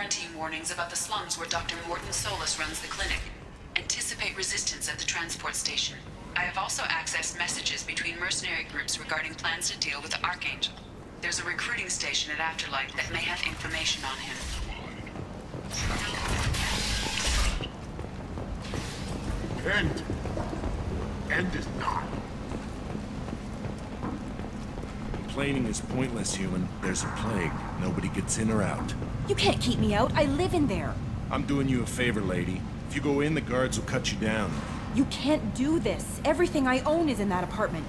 quarantine warnings about the slums where Dr. Morton Solus runs the clinic. Anticipate resistance at the transport station. I have also accessed messages between mercenary groups regarding plans to deal with the Archangel. There's a recruiting station at Afterlife that may have information on him. End is not. Complaining is pointless, human. There's a plague. Nobody gets in or out. You can't keep me out. I live in there. I'm doing you a favor, lady. If you go in, the guards will cut you down. You can't do this. Everything I own is in that apartment.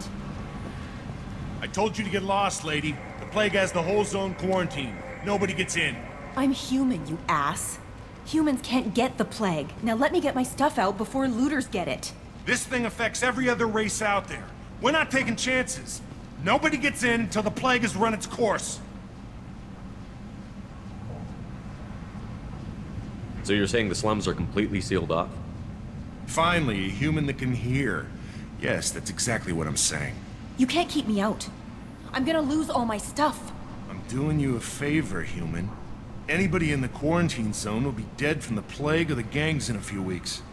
I told you to get lost, lady. The plague has the whole zone quarantined. Nobody gets in. I'm human, you ass. Humans can't get the plague. Now let me get my stuff out before looters get it. This thing affects every other race out there. We're not taking chances. Nobody gets in until the plague has run its course. So you're saying the slums are completely sealed off? Finally, a human that can hear. Yes, that's exactly what I'm saying. You can't keep me out. I'm gonna lose all my stuff. I'm doing you a favor, human. Anybody in the quarantine zone will be dead from the plague or the gangs in a few weeks.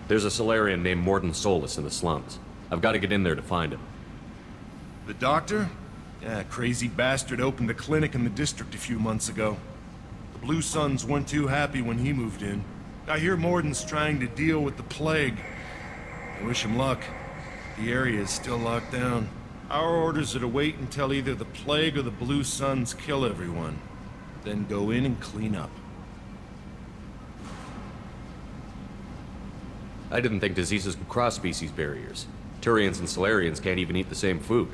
There's a Solarian named Morton Solus in the slums. I've got to get in there to find him. The doctor? Yeah, crazy bastard opened a clinic in the district a few months ago. The Blue Suns weren't too happy when he moved in. I hear Morton's trying to deal with the plague. I wish him luck. The area is still locked down. Our orders are to wait until either the plague or the Blue Suns kill everyone. Then go in and clean up. I didn't think diseases could cross species barriers. Turians and Solarians can't even eat the same food.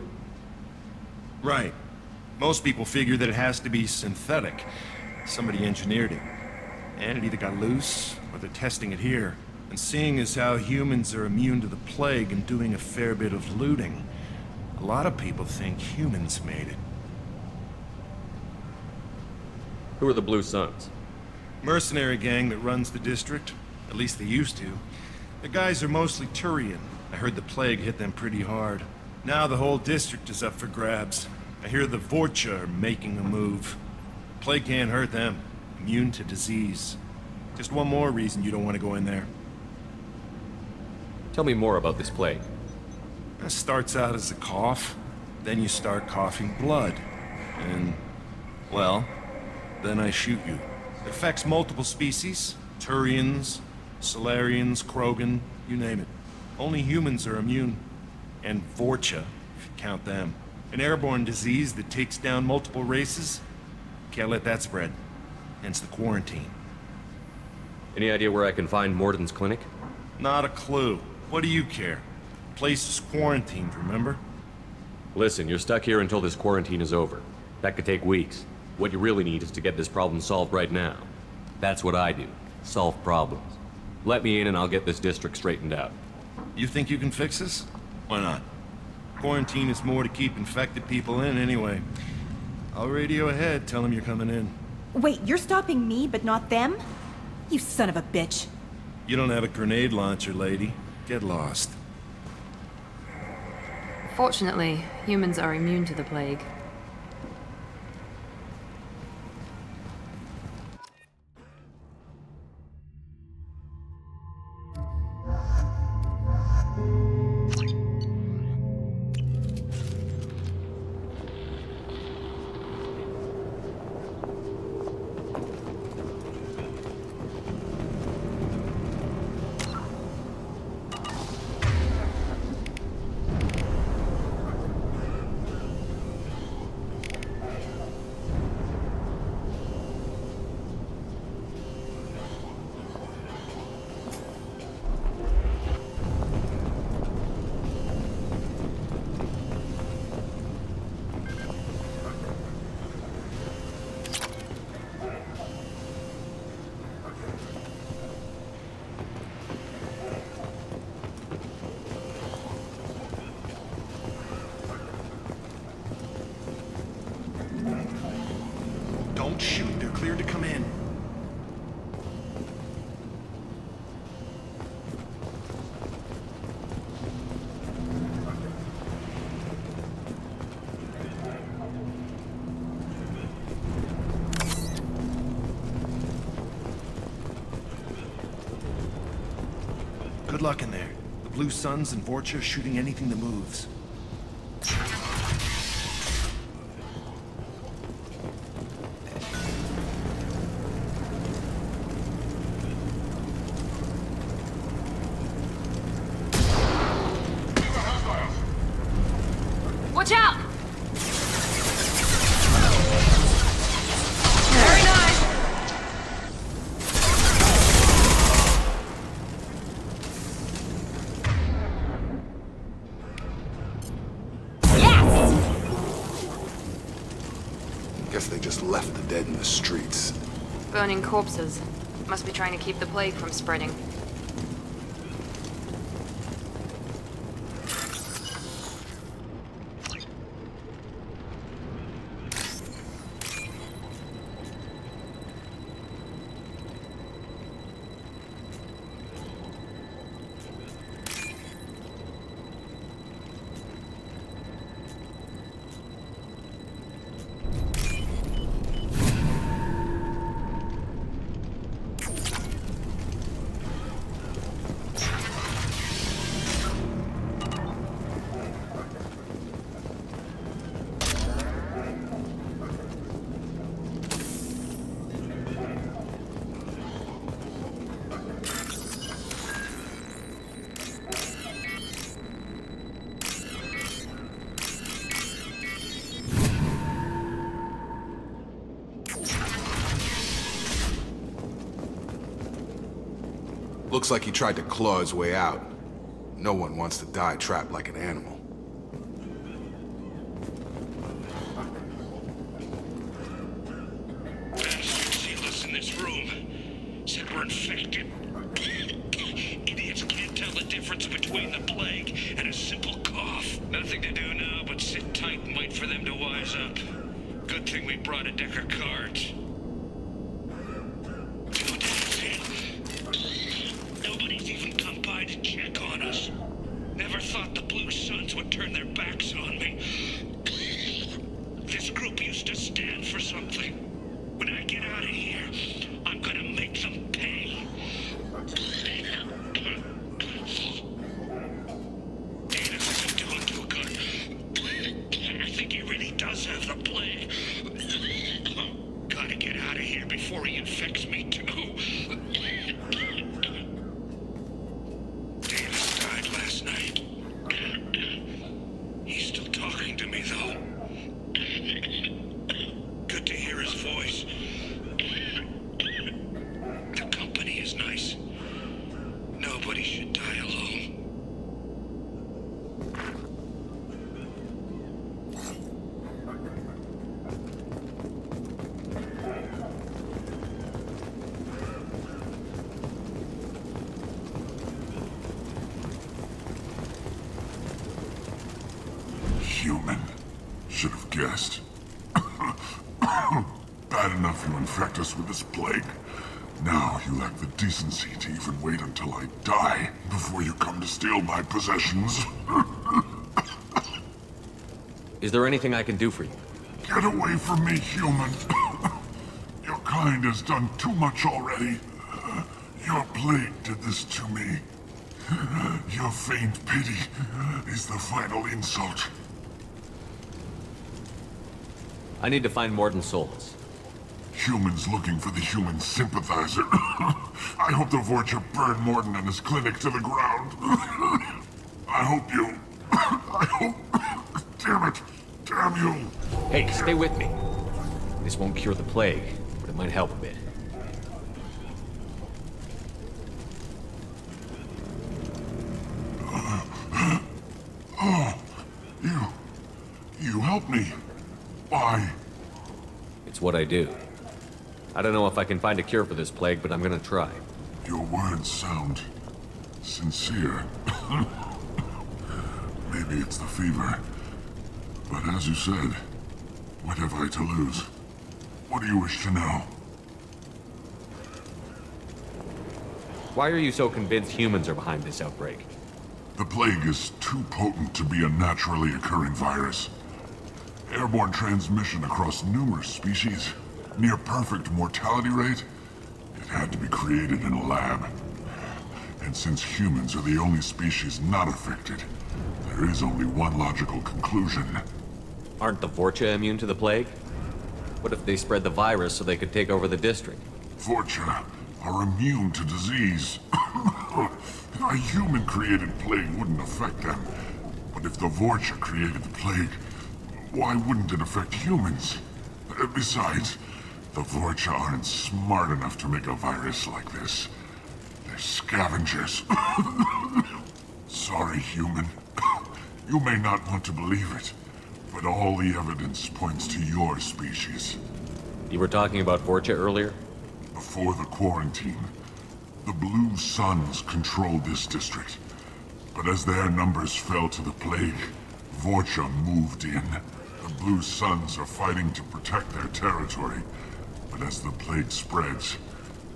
Right. Most people figure that it has to be synthetic. Somebody engineered it. And it either got loose, or they're testing it here. And seeing as how humans are immune to the plague and doing a fair bit of looting, a lot of people think humans made it. Who are the Blue Suns? Mercenary gang that runs the district. At least they used to. The guys are mostly Turian. I heard the plague hit them pretty hard. Now the whole district is up for grabs. I hear the Vorcha are making a move. Plague can't hurt them. Immune to disease. Just one more reason you don't want to go in there. Tell me more about this plague. It starts out as a cough, then you start coughing blood. And, well, then I shoot you. It affects multiple species. Turians, Solarians, Krogan, you name it. Only humans are immune. And Vorcha, if you count them. An airborne disease that takes down multiple races. Can't let that spread. Hence the quarantine. Any idea where I can find Morton's clinic? Not a clue. What do you care? The place is quarantined, remember? Listen, you're stuck here until this quarantine is over. That could take weeks. What you really need is to get this problem solved right now. That's what I do. Solve problems. Let me in and I'll get this district straightened out. You think you can fix this? Why not? Quarantine is more to keep infected people in anyway. I'll radio ahead, tell them you're coming in. Wait, you're stopping me, but not them? You son of a bitch. You don't have a grenade launcher, lady. Get lost. Fortunately, humans are immune to the plague. Don't shoot, they're cleared to come in. Good luck in there. The Blue Suns and Vorcha shooting anything that moves. Watch out! Very nice. Guess they just left the dead in the streets. Burning corpses. Must be trying to keep the plague from spreading. Looks like he tried to claw his way out. No one wants to die trapped like an animal. Sealed us in this room. Said we're infected. Idiots can't tell the difference between the plague and a simple cough. Nothing to do now but sit tight and wait for them to wise up. Good thing we brought a deck of cards. Nobody's even come by to check on us. Never thought the Blue Suns would turn their backs on me. This group used to stand for something. When I get out of here, I'm gonna make them pay. Davis isn't doing too good. I think he really does have the plague. Gotta get out of here before he infects me too. Davis died last night. He's still talking to me though. Good to hear his voice. The company is nice. Nobody should die alone. Human. Should have guessed. Bad enough you infect us with this plague. Now you lack the decency to even wait until I die before you come to steal my possessions. Is there anything I can do for you? Get away from me, human. Your kind has done too much already. Your plague did this to me. Your faint pity is the final insult. I need to find Morden Solus. Humans looking for the human sympathizer. I hope the Vorcha burn Morden and his clinic to the ground. I hope you... I hope... Damn it! Damn you! Hey, stay with me. This won't cure the plague, but it might help a bit. You helped me. Why? It's what I do. I don't know if I can find a cure for this plague, but I'm gonna try. Your words sound sincere. Maybe it's the fever. But as you said, what have I to lose? What do you wish to know? Why are you so convinced humans are behind this outbreak? The plague is too potent to be a naturally occurring virus. Airborne transmission across numerous species, near perfect mortality rate. It had to be created in a lab. And since humans are the only species not affected, there is only one logical conclusion. Aren't the Vorcha immune to the plague? What if they spread the virus so they could take over the district? Vorcha are immune to disease. A human-created plague wouldn't affect them. But if the Vorcha created the plague, why wouldn't it affect humans? Besides, the Vorcha aren't smart enough to make a virus like this. They're scavengers. Sorry, human. You may not want to believe it, but all the evidence points to your species. You were talking about Vorcha earlier? Before the quarantine, the Blue Suns controlled this district. But as their numbers fell to the plague, Vorcha moved in. The Blue Suns are fighting to protect their territory. But as the plague spreads,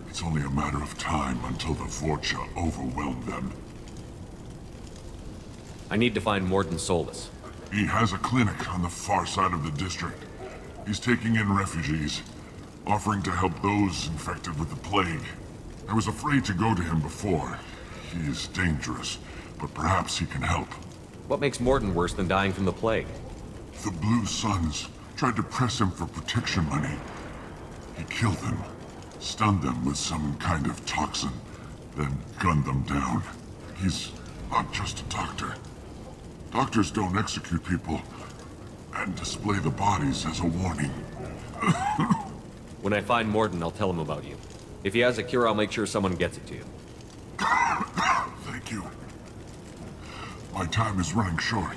it's only a matter of time until the Vorcha overwhelm them. I need to find Morton Solus. He has a clinic on the far side of the district. He's taking in refugees, offering to help those infected with the plague. I was afraid to go to him before. He is dangerous, but perhaps he can help. What makes Morton worse than dying from the plague? The Blue Suns tried to press him for protection money. He killed them, stunned them with some kind of toxin, then gunned them down. He's not just a doctor. Doctors don't execute people and display the bodies as a warning. When I find Morton, I'll tell him about you. If he has a cure, I'll make sure someone gets it to you. Thank you. My time is running short,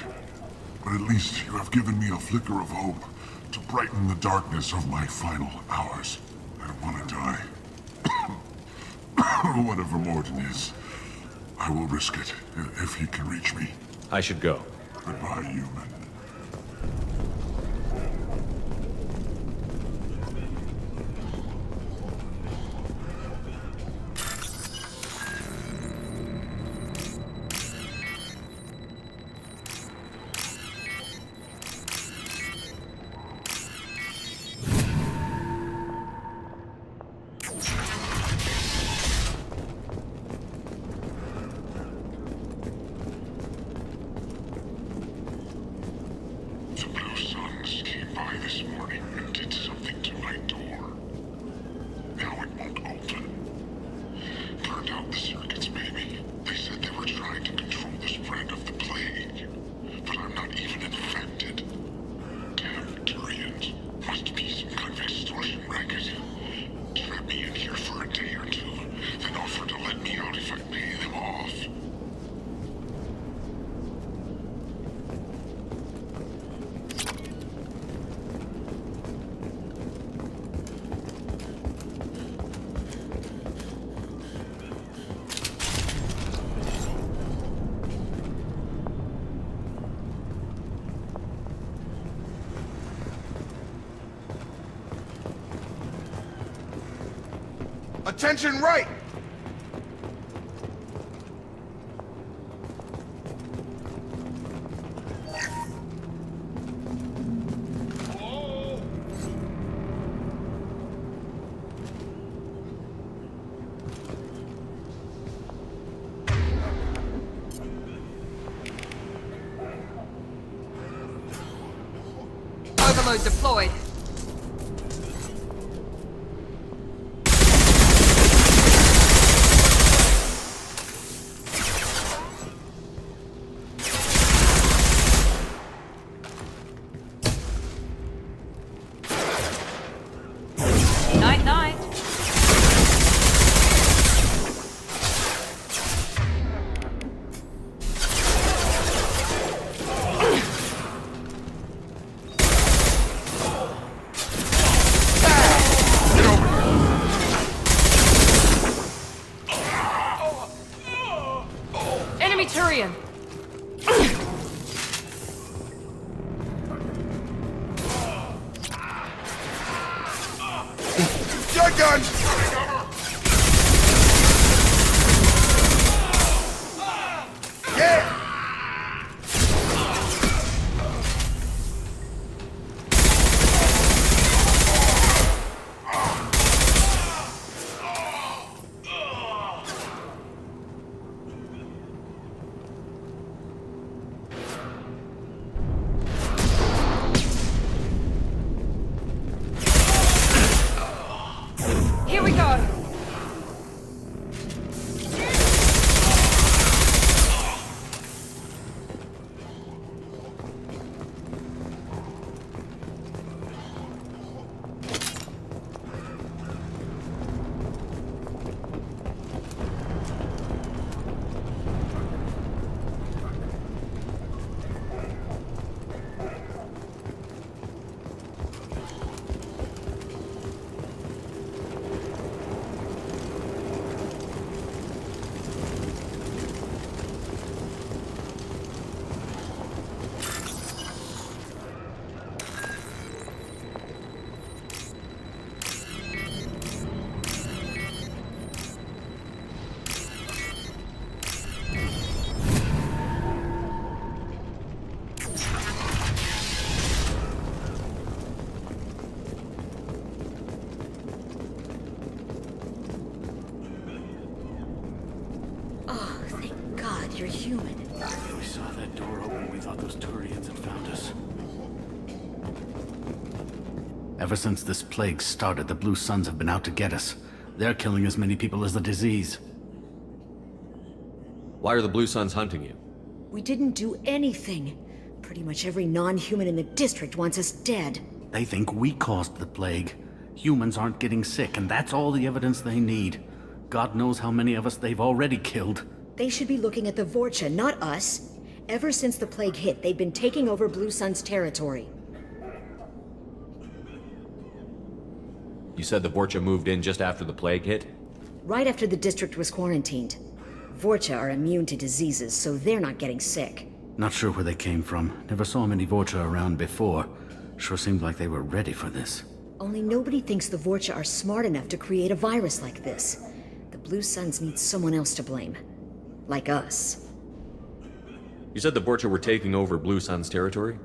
but at least you have given me a flicker of hope to brighten the darkness of my final hours. I don't want to die. Whatever Morton is, I will risk it if he can reach me. I should go. Goodbye, human. Attention right! Overload deployed. Night-night. Enemy Turian. Shotgun! Yeah! you're human. Yeah, we saw that door open. We thought those Turians had found us. Ever since this plague started, the Blue Suns have been out to get us. They're killing as many people as the disease. Why are the Blue Suns hunting you? We didn't do anything. Pretty much every non-human in the district wants us dead. They think we caused the plague. Humans aren't getting sick, and that's all the evidence they need. God knows how many of us they've already killed. They should be looking at the Vorcha, not us. Ever since the plague hit, they've been taking over Blue Sun's territory. You said the Vorcha moved in just after the plague hit? Right after the district was quarantined. Vorcha are immune to diseases, so they're not getting sick. Not sure where they came from. Never saw many Vorcha around before. Sure seemed like they were ready for this. Only nobody thinks the Vorcha are smart enough to create a virus like this. The Blue Suns need someone else to blame. Like us. You said the Vorcha were taking over Blue Sun's territory?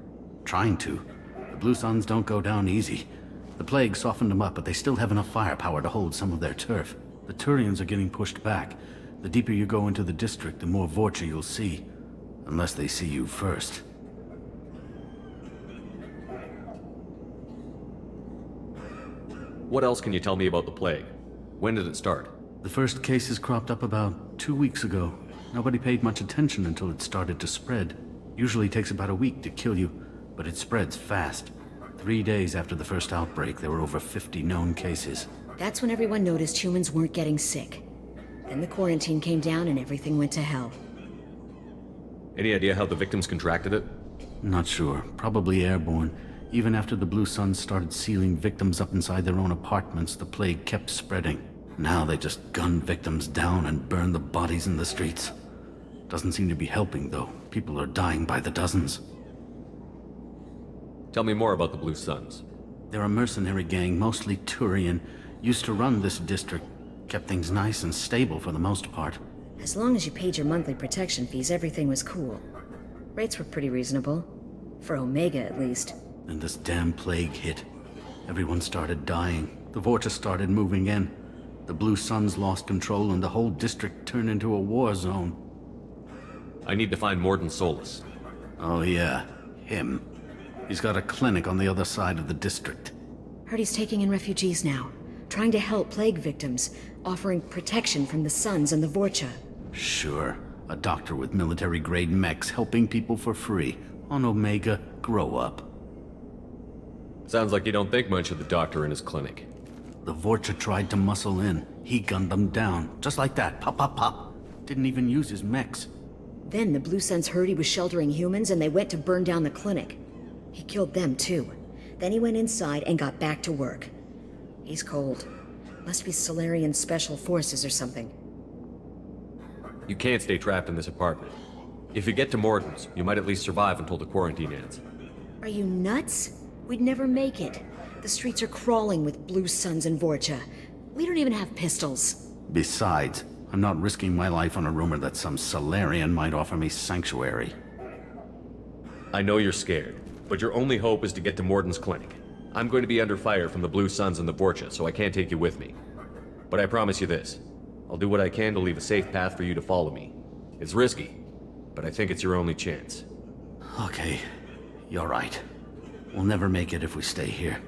Trying to. The Blue Suns don't go down easy. The plague softened them up, but they still have enough firepower to hold some of their turf. The Turians are getting pushed back. The deeper you go into the district, the more Vorcha you'll see. Unless they see you first. What else can you tell me about the plague? When did it start? The first cases cropped up about 2 weeks ago. Nobody paid much attention until it started to spread. Usually takes about a week to kill you, but it spreads fast. 3 days after the first outbreak, there were over 50 known cases. That's when everyone noticed humans weren't getting sick. Then the quarantine came down and everything went to hell. Any idea how the victims contracted it? Not sure. Probably airborne. Even after the Blue Suns started sealing victims up inside their own apartments, the plague kept spreading. Now they just gun victims down and burn the bodies in the streets. Doesn't seem to be helping, though. People are dying by the dozens. Tell me more about the Blue Suns. They're a mercenary gang, mostly Turian. Used to run this district. Kept things nice and stable for the most part. As long as you paid your monthly protection fees, everything was cool. Rates were pretty reasonable. For Omega, at least. Then this damn plague hit. Everyone started dying. The Vorcha started moving in. The Blue Suns lost control and the whole district turned into a war zone. I need to find Morden Solus. Oh yeah, him. He's got a clinic on the other side of the district. Heard he's taking in refugees now. Trying to help plague victims. Offering protection from the Suns and the Vorcha. Sure. A doctor with military-grade mechs helping people for free. On Omega, grow up. Sounds like you don't think much of the doctor in his clinic. The Vorcha tried to muscle in. He gunned them down. Just like that. Pop, pop, pop. Didn't even use his mechs. Then the Blue Suns heard he was sheltering humans and they went to burn down the clinic. He killed them too. Then he went inside and got back to work. He's cold. Must be Solarian Special Forces or something. You can't stay trapped in this apartment. If you get to Morden's, you might at least survive until the quarantine ends. Are you nuts? We'd never make it. The streets are crawling with Blue Suns and Vorcha. We don't even have pistols. Besides, I'm not risking my life on a rumor that some Solarian might offer me sanctuary. I know you're scared, but your only hope is to get to Morden's clinic. I'm going to be under fire from the Blue Suns and the Vorcha, so I can't take you with me. But I promise you this. I'll do what I can to leave a safe path for you to follow me. It's risky, but I think it's your only chance. Okay, you're right. We'll never make it if we stay here.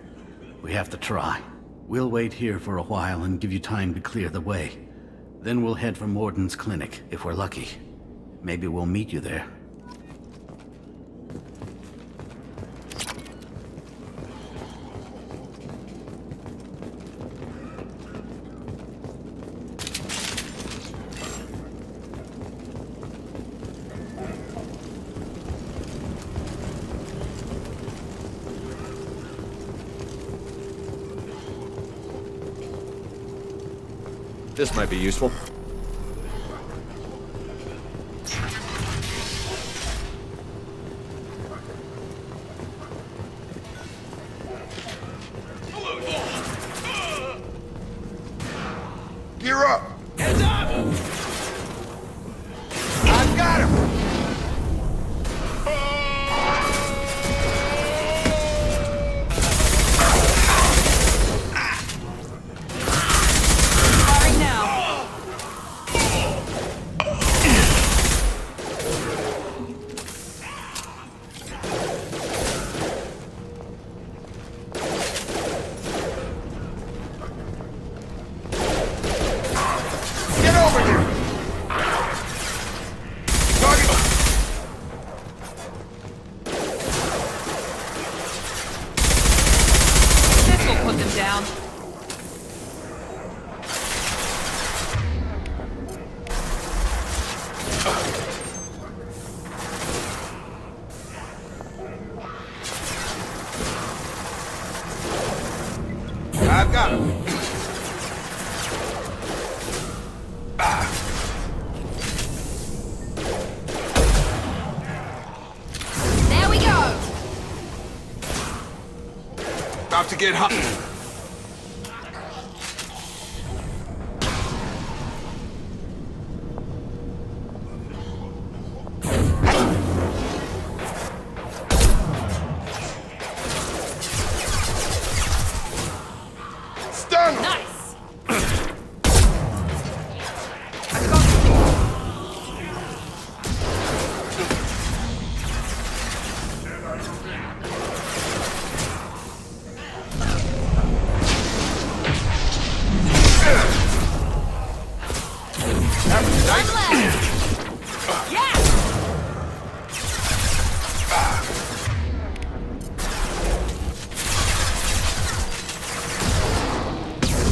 We have to try. We'll wait here for a while and give you time to clear the way. Then we'll head for Morden's clinic, if we're lucky. Maybe we'll meet you there. This might be useful. Gear up! Heads up! I got him! Firing now. get hot. Nice!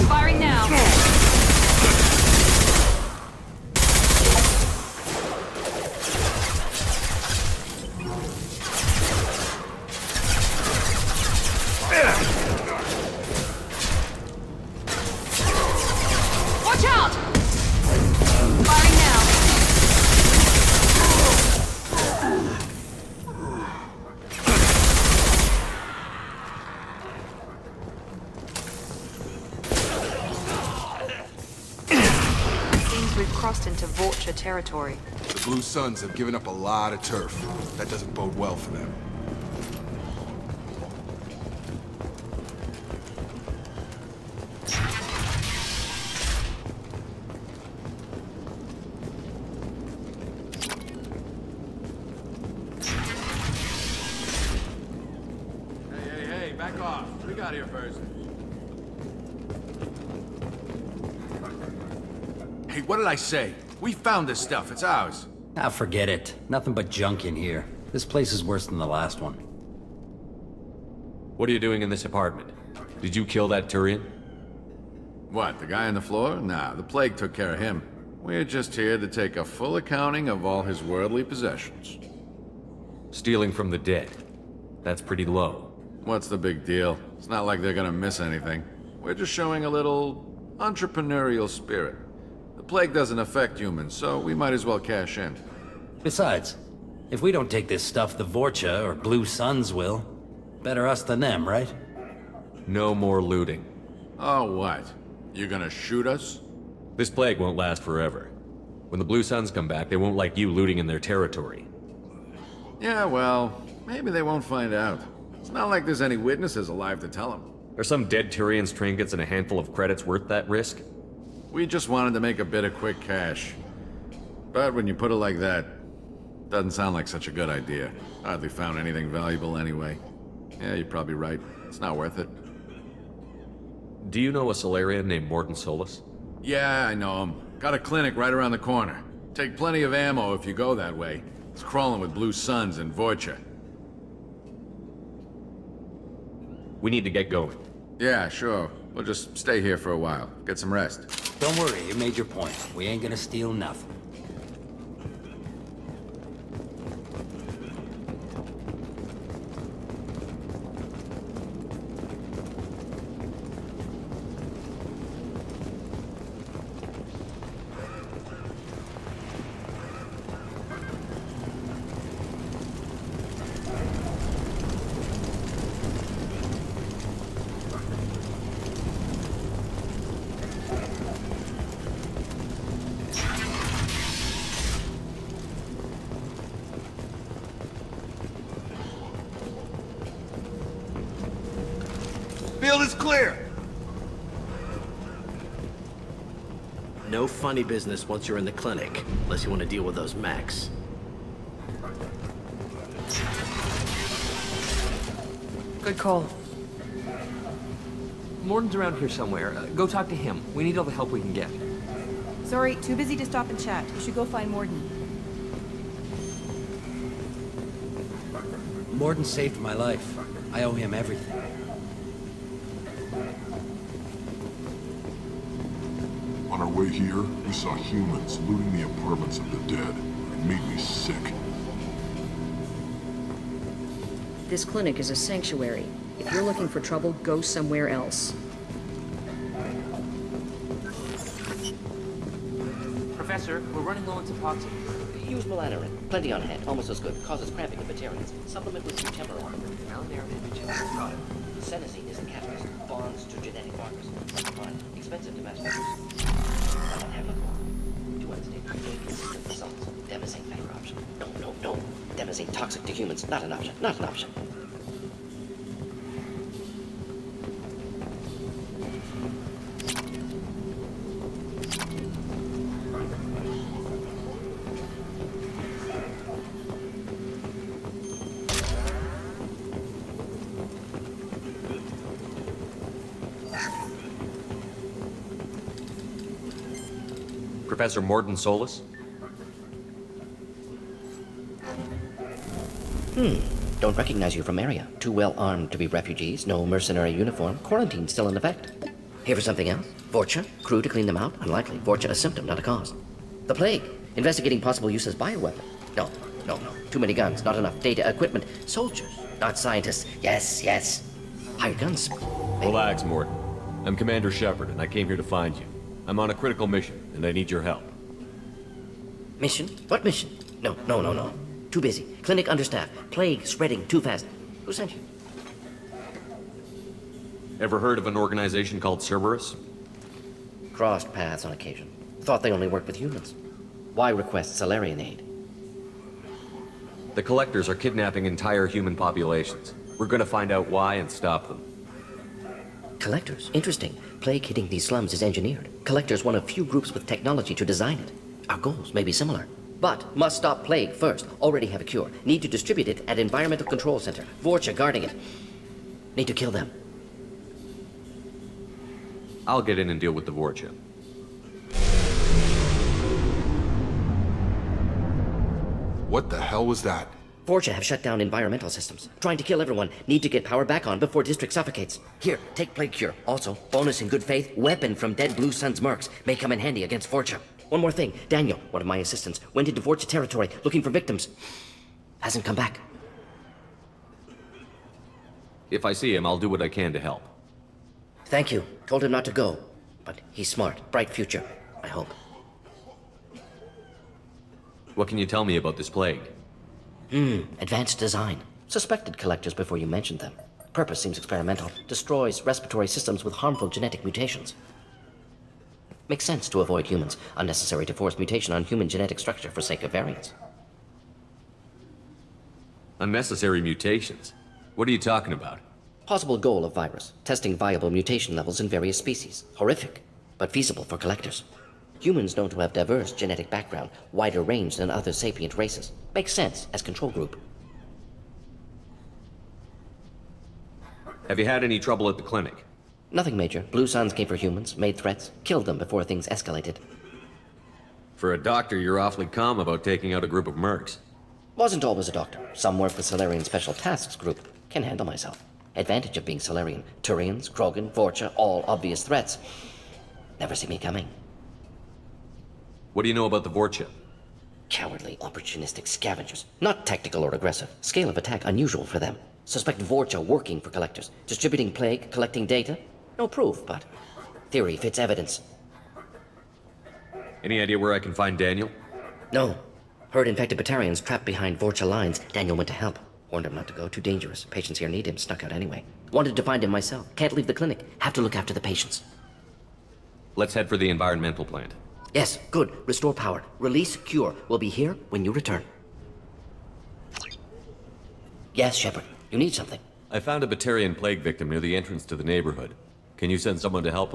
Firing now. Watch out! Firing now. Seems we've crossed into Vulture territory. The Blue Suns have given up a lot of turf. That doesn't bode well for them. Hey, back off. We got here first. Hey, what did I say? We found this stuff. It's ours. Ah, forget it. Nothing but junk in here. This place is worse than the last one. What are you doing in this apartment? Did you kill that Turian? What, the guy on the floor? Nah, the plague took care of him. We're just here to take a full accounting of all his worldly possessions. Stealing from the dead. That's pretty low. What's the big deal? It's not like they're gonna miss anything. We're just showing a little entrepreneurial spirit. The plague doesn't affect humans, so we might as well cash in. Besides, if we don't take this stuff, the Vorcha or Blue Suns will. Better us than them, right? No more looting. Oh, what? You gonna shoot us? This plague won't last forever. When the Blue Suns come back, they won't like you looting in their territory. Yeah, well, maybe they won't find out. It's not like there's any witnesses alive to tell them. Are some dead Turians' trinkets and a handful of credits worth that risk? We just wanted to make a bit of quick cash. But when you put it like that, doesn't sound like such a good idea. Hardly found anything valuable anyway. Yeah, you're probably right. It's not worth it. Do you know a Solarian named Morton Solus? Yeah, I know him. Got a clinic right around the corner. Take plenty of ammo if you go that way. It's crawling with Blue Suns and Vorcha. We need to get going. Yeah, sure. We'll just stay here for a while. Get some rest. Don't worry, you made your point. We ain't gonna steal nothing. Field is clear! No funny business once you're in the clinic, unless you want to deal with those mechs. Good call. Morton's around here somewhere. Go talk to him. We need all the help we can get. Sorry, too busy to stop and chat. You should go find Morton. Morton saved my life. I owe him everything. On our way here, we saw humans looting the apartments of the dead. It made me sick. This clinic is a sanctuary. If you're looking for trouble, go somewhere else. Professor, we're running low on toxin. Use Melanorin. Plenty on hand. Almost as good. Causes cramping of materials. Supplement with some temper armor. Melanorin and got it. Senesine is the catalyst. bonds to genetic markers. Fine. Expensive to mass produce. I don't have a core. To unstable inconsistent results. Devastating better option. No. Devastating toxic to humans. Not an option. Not an option. Professor Morton Solus? Don't recognize you from area. Too well armed to be refugees, no mercenary uniform, quarantine still in effect. Here for something else? Vorcha? Crew to clean them out? Unlikely. Vorcha a symptom, not a cause. The plague? Investigating possible use as bioweapon? No. Too many guns, not enough data, equipment. Soldiers, not scientists. Yes. Hired guns. Relax, Morton. I'm Commander Shepard, and I came here to find you. I'm on a critical mission, and I need your help. Mission? What mission? No. Too busy. Clinic understaffed. Plague spreading too fast. Who sent you? Ever heard of an organization called Cerberus? Crossed paths on occasion. Thought they only worked with humans. Why request Salarian aid? The Collectors are kidnapping entire human populations. We're gonna find out why and stop them. Collectors? Interesting. Plague hitting these slums is engineered. Collectors one of few groups with technology to design it. Our goals may be similar. But must stop plague first. Already have a cure. Need to distribute it at Environmental Control Center. Vorcha guarding it. Need to kill them. I'll get in and deal with the Vorcha. What the hell was that? Vorcha have shut down environmental systems. Trying to kill everyone. Need to get power back on before district suffocates. Here, take plague cure. Also, bonus in good faith, weapon from dead Blue Sun's mercs. May come in handy against Vorcha. One more thing. Daniel, one of my assistants, went into Vorcha territory looking for victims. Hasn't come back. If I see him, I'll do what I can to help. Thank you. Told him not to go. But he's smart. Bright future. I hope. What can you tell me about this plague? Advanced design. Suspected collectors before you mentioned them. Purpose seems experimental. Destroys respiratory systems with harmful genetic mutations. Makes sense to avoid humans. Unnecessary to force mutation on human genetic structure for sake of variance. Unnecessary mutations? What are you talking about? Possible goal of virus. Testing viable mutation levels in various species. Horrific, but feasible for collectors. Humans known to have diverse genetic background, wider range than other sapient races. Makes sense as control group. Have you had any trouble at the clinic? Nothing major. Blue Suns came for humans, made threats, killed them before things escalated. For a doctor, you're awfully calm about taking out a group of mercs. Wasn't always a doctor. Some work with Salarian Special Tasks Group. Can handle myself. Advantage of being Salarian. Turians, Krogan, Vorcha, all obvious threats. Never see me coming. What do you know about the Vorcha? Cowardly, opportunistic scavengers. Not tactical or aggressive. Scale of attack unusual for them. Suspect Vorcha working for collectors. Distributing plague, collecting data. No proof, but theory fits evidence. Any idea where I can find Daniel? No. Heard infected Batarians trapped behind Vorcha lines. Daniel went to help. Warned him not to go. Too dangerous. Patients here need him. Snuck out anyway. Wanted to find him myself. Can't leave the clinic. Have to look after the patients. Let's head for the environmental plant. Yes, good. Restore power. Release cure. We'll be here when you return. Yes, Shepard. You need something. I found a Batarian plague victim near the entrance to the neighborhood. Can you send someone to help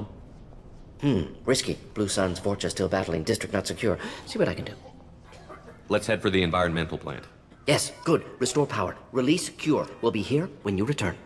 him? Risky. Blue Sun's Vorcha still battling. District not secure. See what I can do. Let's head for the environmental plant. Yes, good. Restore power. Release cure. We'll be here when you return.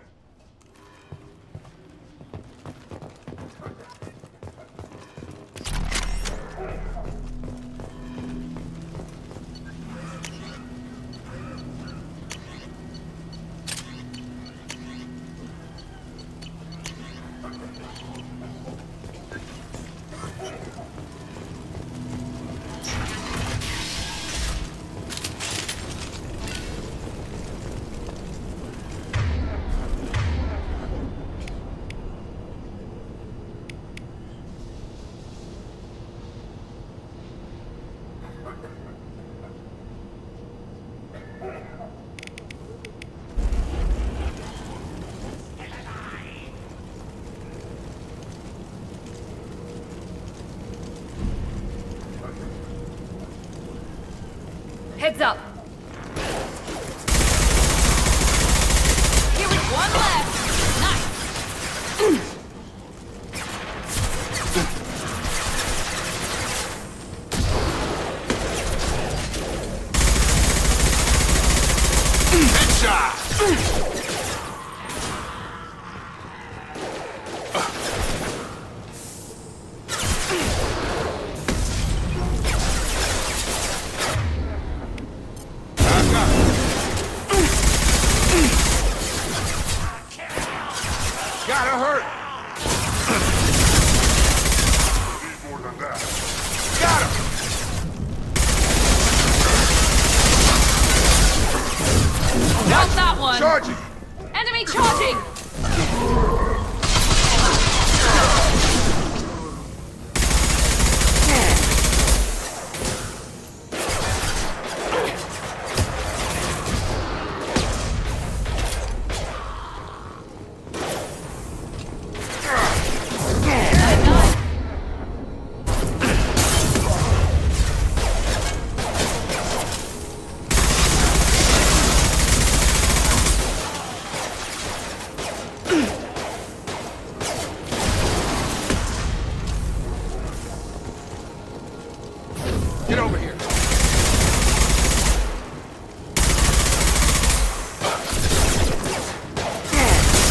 Heads up. Here is one left. Nice. Charging! Enemy charging! Get over here.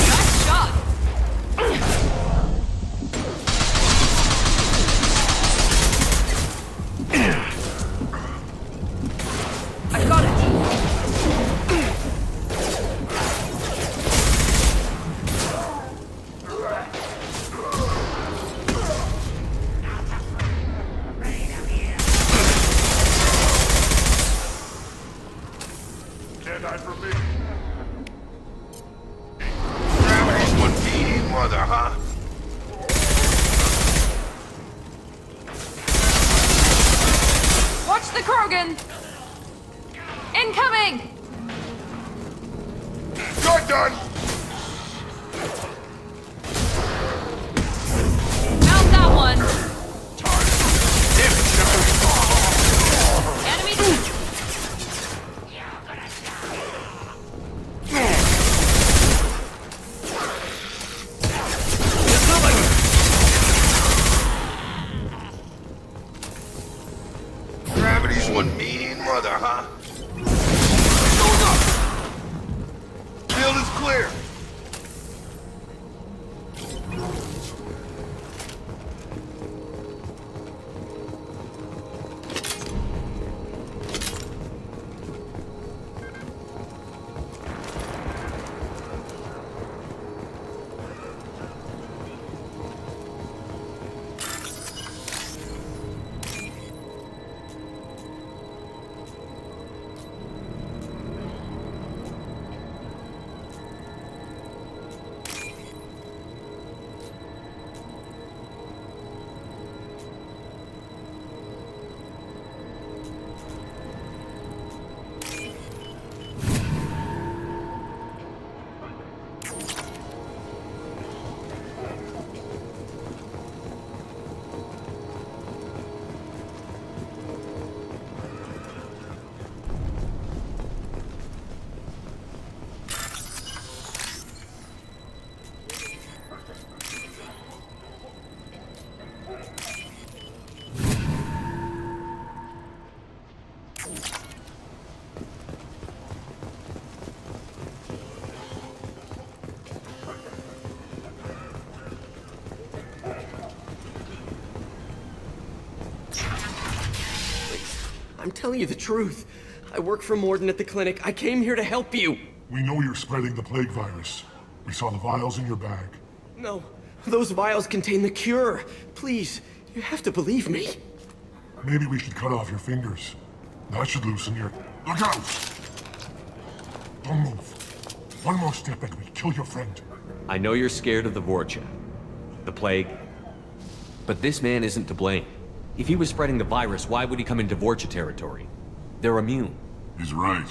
Nice shot! I got it! Jedi for me. Gravity's one mean mother, huh? Watch the Krogan! Incoming! You're done! Found that one! Enemy! Gravity's one mean mother, huh? Going up. Field is clear. I'm telling you the truth. I work for Morden at the clinic. I came here to help you. We know you're spreading the plague virus. We saw the vials in your bag. No, those vials contain the cure. Please, you have to believe me. Maybe we should cut off your fingers. That should loosen your... Look out! Don't move. One more step and we kill your friend. I know you're scared of the Vorcha, the plague, but this man isn't to blame. If he was spreading the virus, why would he come into Vorcha territory? They're immune. He's right.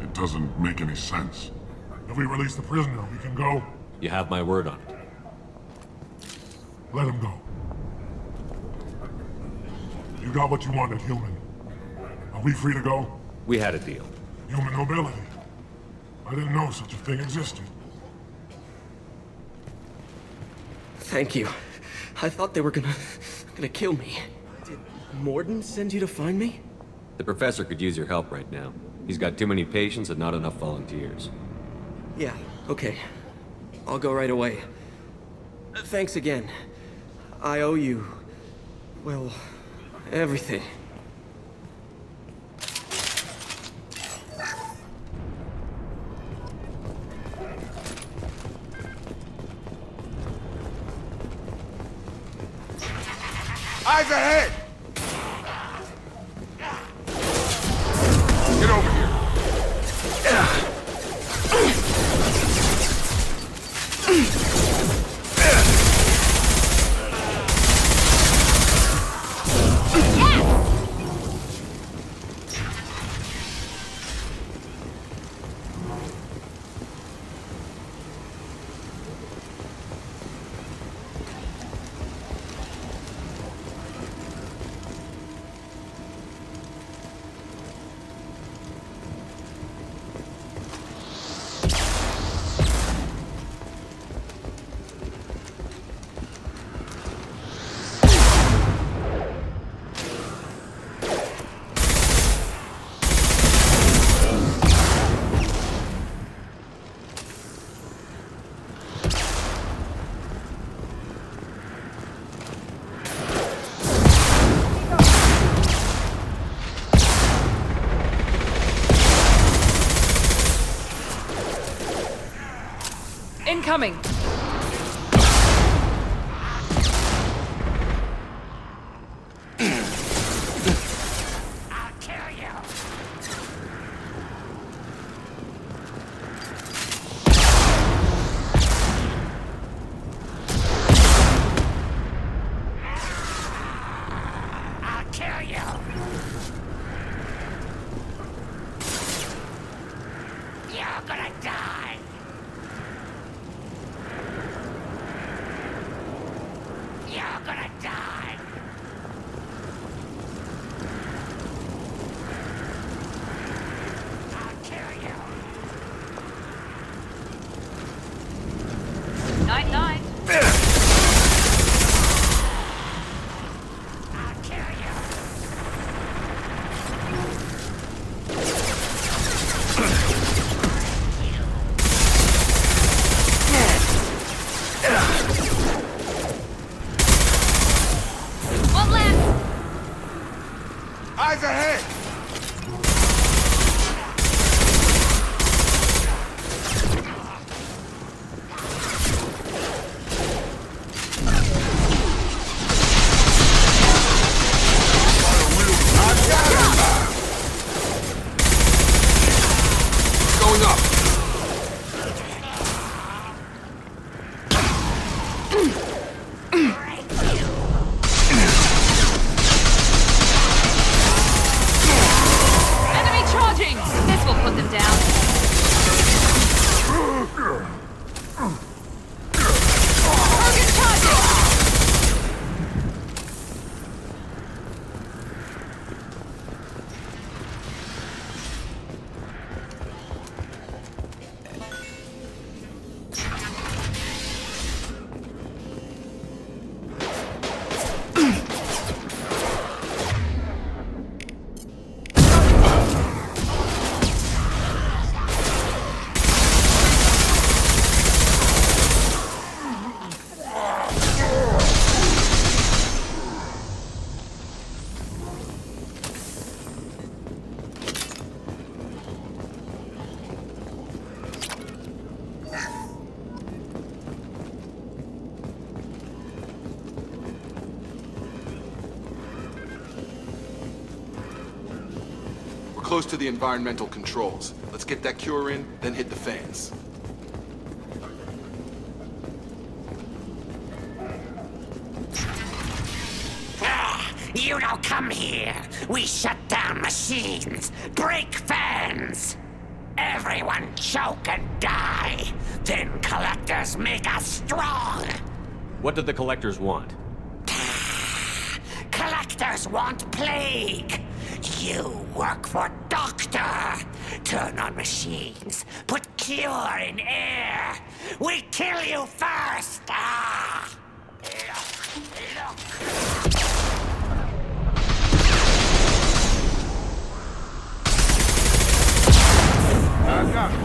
It doesn't make any sense. If we release the prisoner, we can go. You have my word on it. Let him go. You got what you wanted, human. Are we free to go? We had a deal. Human nobility. I didn't know such a thing existed. Thank you. I thought they were gonna kill me. Did Morden send you to find me? The professor could use your help right now. He's got too many patients and not enough volunteers. Yeah, okay. I'll go right away. Thanks again. I owe you... well, everything. Eyes ahead! Get over here. Incoming! Eyes ahead! Going up. Close to the environmental controls. Let's get that cure in, then hit the fans. You don't come here. We shut down machines, break fans. Everyone choke and die. Then collectors make us strong. What did the collectors want? Collectors want plague. You work for Doctor! Turn on machines, put cure in air! We kill you first! Ah! Look! I got it.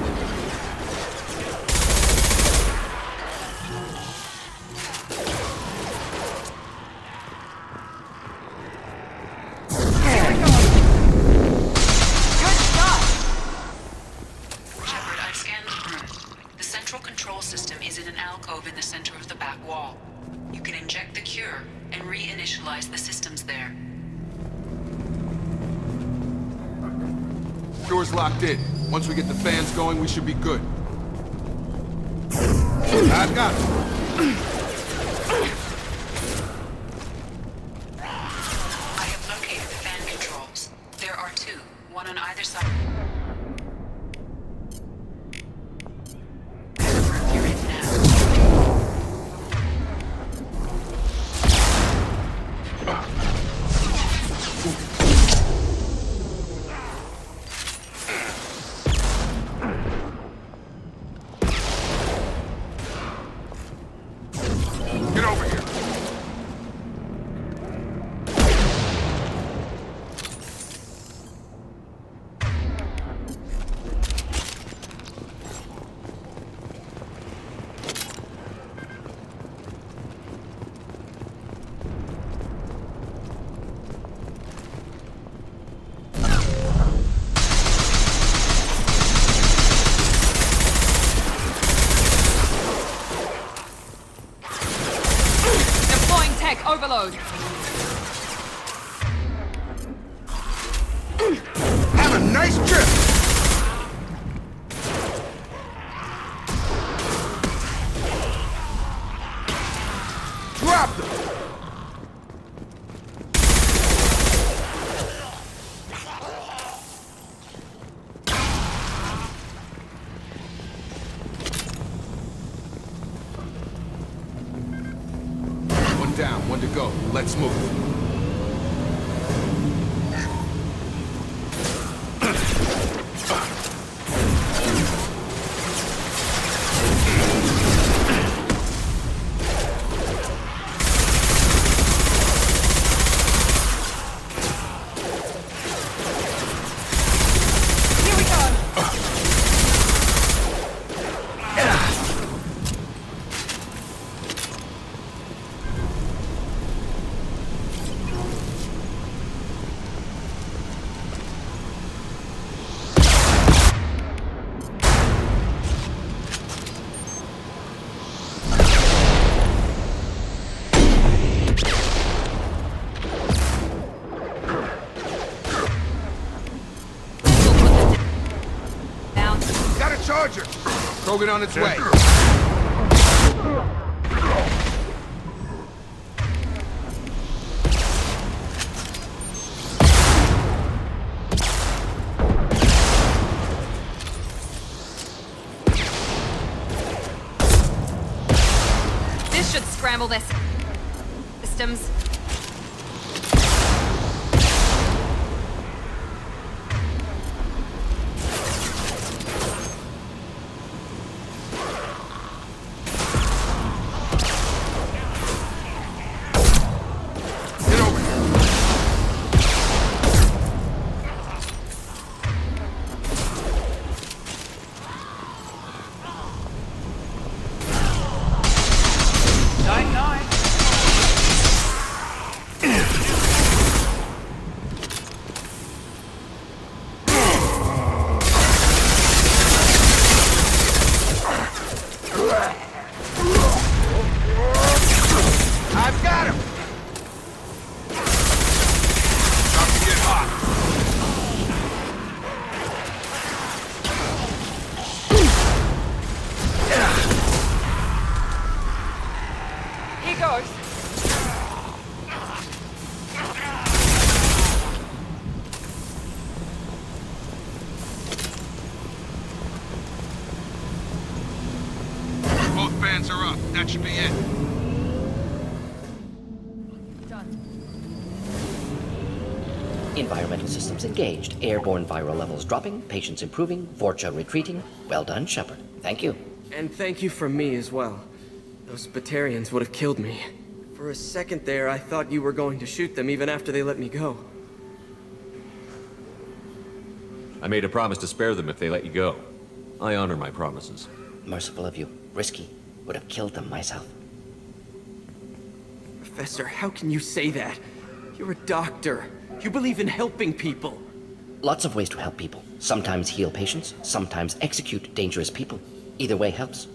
Control system is in an alcove in the center of the back wall. You can inject the cure and reinitialize the systems there. Door's locked in. Once we get the fans going, we should be good. I've got it. I have located the fan controls. There are two, one on either side. Overload. Have a nice trip! Drop them! Down, one to go. Let's move. Here we go. Charger! Krogan on its way. This should scramble their systems. I've got him! Time to get hot. Here goes. Both fans are up. That should be it. Environmental systems engaged. Airborne viral levels dropping. Patients improving. Vorcha retreating. Well done, Shepard. Thank you. And thank you from me as well. Those Batarians would have killed me. For a second there, I thought you were going to shoot them even after they let me go. I made a promise to spare them if they let you go. I honor my promises. Merciful of you. Risky. Would have killed them myself. Professor, how can you say that? You're a doctor. You believe in helping people. Lots of ways to help people. Sometimes heal patients, sometimes execute dangerous people. Either way helps.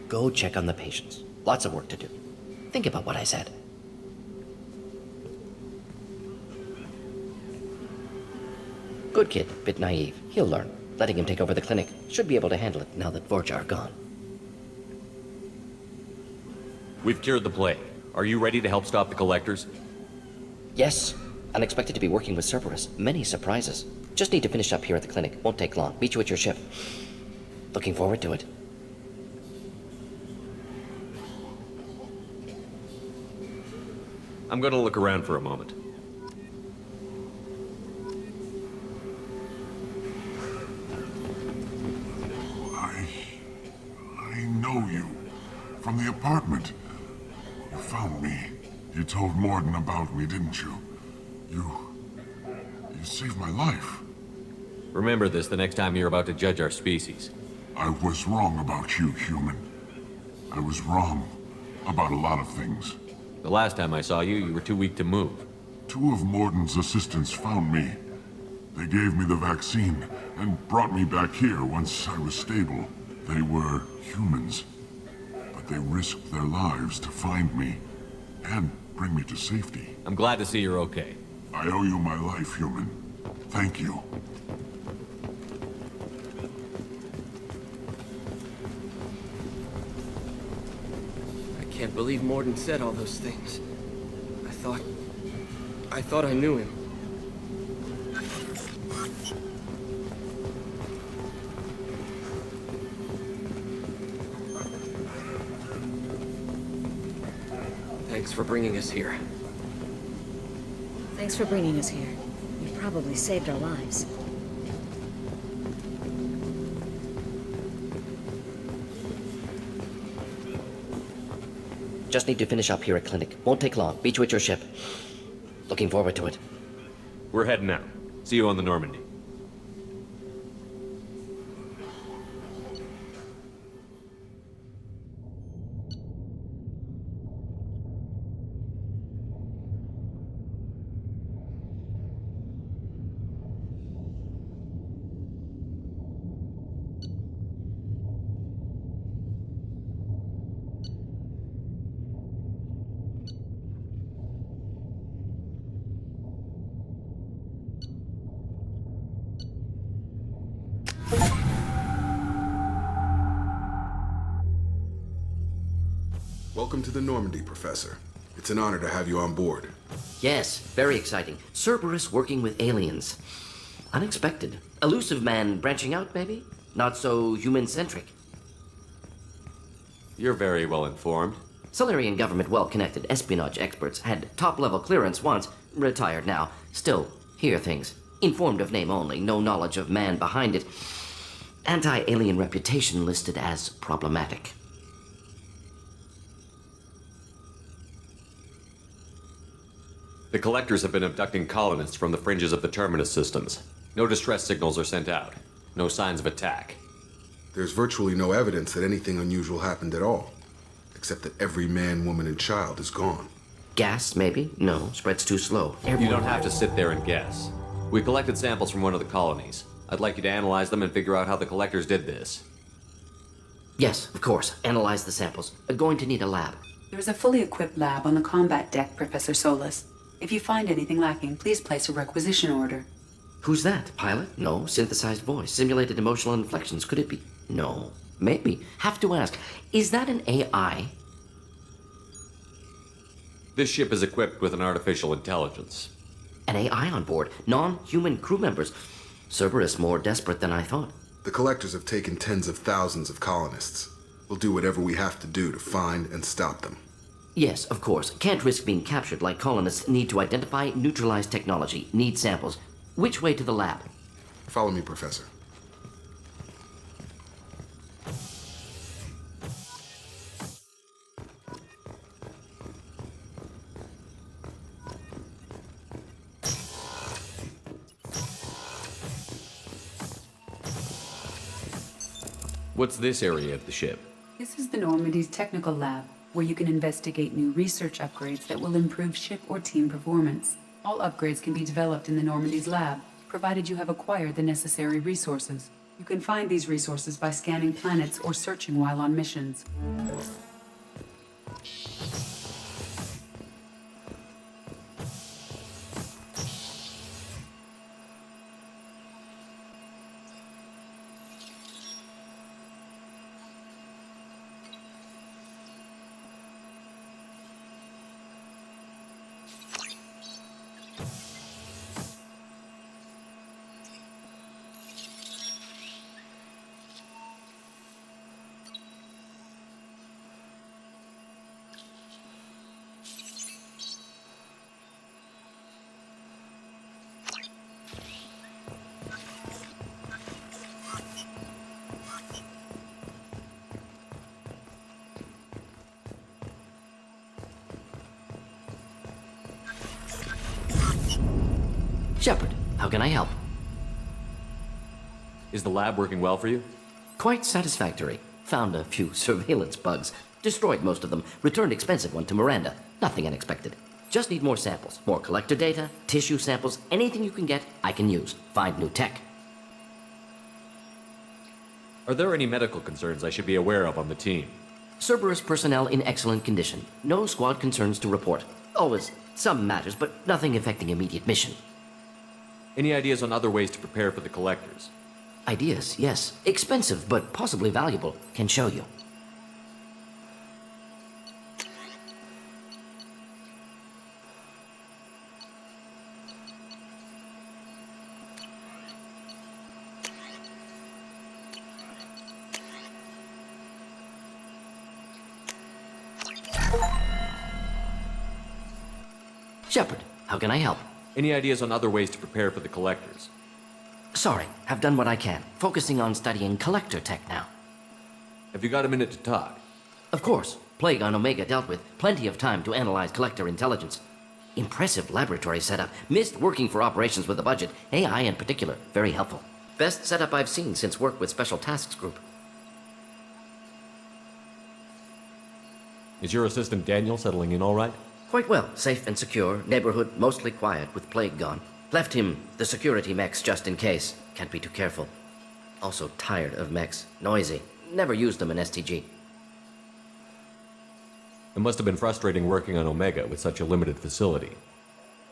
Go check on the patients. Lots of work to do. Think about what I said. Good kid, bit naive. He'll learn. Letting him take over the clinic. Should be able to handle it now that Vorcha are gone. We've cured the plague. Are you ready to help stop the Collectors? Yes. Unexpected to be working with Cerberus. Many surprises. Just need to finish up here at the clinic. Won't take long. Meet you at your ship. Looking forward to it. I'm gonna look around for a moment. I know you. From the apartment. You found me. You told Morden about me, didn't you? You saved my life. Remember this the next time you're about to judge our species. I was wrong about you, human. I was wrong about a lot of things. The last time I saw you, you were too weak to move. 2 of Morden's assistants found me. They gave me the vaccine and brought me back here once I was stable. They were humans, but they risked their lives to find me and bring me to safety. I'm glad to see you're okay. I owe you my life, human. Thank you. I can't believe Morden said all those things. I thought I knew him. Thanks for bringing us here. Thanks for bringing us here. You probably saved our lives. Just need to finish up here at clinic. Won't take long. Meet you at your ship. Looking forward to it. We're heading out. See you on the Normandy. Welcome to the Normandy, Professor. It's an honor to have you on board. Yes, very exciting. Cerberus working with aliens. Unexpected. Elusive man branching out, maybe? Not so human-centric. You're very well informed. Solarian government well-connected espionage experts had top-level clearance once, retired now. Still, hear things. Informed of name only, no knowledge of man behind it. Anti-alien reputation listed as problematic. The Collectors have been abducting colonists from the fringes of the Terminus systems. No distress signals are sent out. No signs of attack. There's virtually no evidence that anything unusual happened at all. Except that every man, woman, and child is gone. Gas, maybe? No, spreads too slow. You don't have to sit there and guess. We collected samples from one of the colonies. I'd like you to analyze them and figure out how the Collectors did this. Yes, of course. Analyze the samples. Going to need a lab. There's a fully equipped lab on the combat deck, Professor Solis. If you find anything lacking, please place a requisition order. Who's that? Pilot? No. Synthesized voice. Simulated emotional inflections. Could it be? No. Maybe. Have to ask. Is that an AI? This ship is equipped with an artificial intelligence. An AI on board. Non-human crew members. Cerberus more desperate than I thought. The Collectors have taken tens of thousands of colonists. We'll do whatever we have to do to find and stop them. Yes, of course. Can't risk being captured like colonists. Need to identify, neutralize technology. Need samples. Which way to the lab? Follow me, Professor. What's this area of the ship? This is the Normandy's technical lab, where you can investigate new research upgrades that will improve ship or team performance. All upgrades can be developed in the Normandy's lab, provided you have acquired the necessary resources. You can find these resources by scanning planets or searching while on missions. Shepard, how can I help? Is the lab working well for you? Quite satisfactory. Found a few surveillance bugs. Destroyed most of them. Returned expensive one to Miranda. Nothing unexpected. Just need more samples. More collector data, tissue samples, anything you can get, I can use. Find new tech. Are there any medical concerns I should be aware of on the team? Cerberus personnel in excellent condition. No squad concerns to report. Always some matters, but nothing affecting immediate mission. Any ideas on other ways to prepare for the collectors? Ideas, yes. Expensive, but possibly valuable. Can show you. Shepard, how can I help? Any ideas on other ways to prepare for the collectors? Sorry, have done what I can. Focusing on studying collector tech now. Have you got a minute to talk? Of course. Plague on Omega dealt with. Plenty of time to analyze collector intelligence. Impressive laboratory setup. Missed working for operations with a budget. AI in particular. Very helpful. Best setup I've seen since work with Special Tasks Group. Is your assistant Daniel settling in all right? Quite well. Safe and secure. Neighborhood mostly quiet with Plague gone. Left him the security mechs just in case. Can't be too careful. Also tired of mechs. Noisy. Never used them in STG. It must have been frustrating working on Omega with such a limited facility.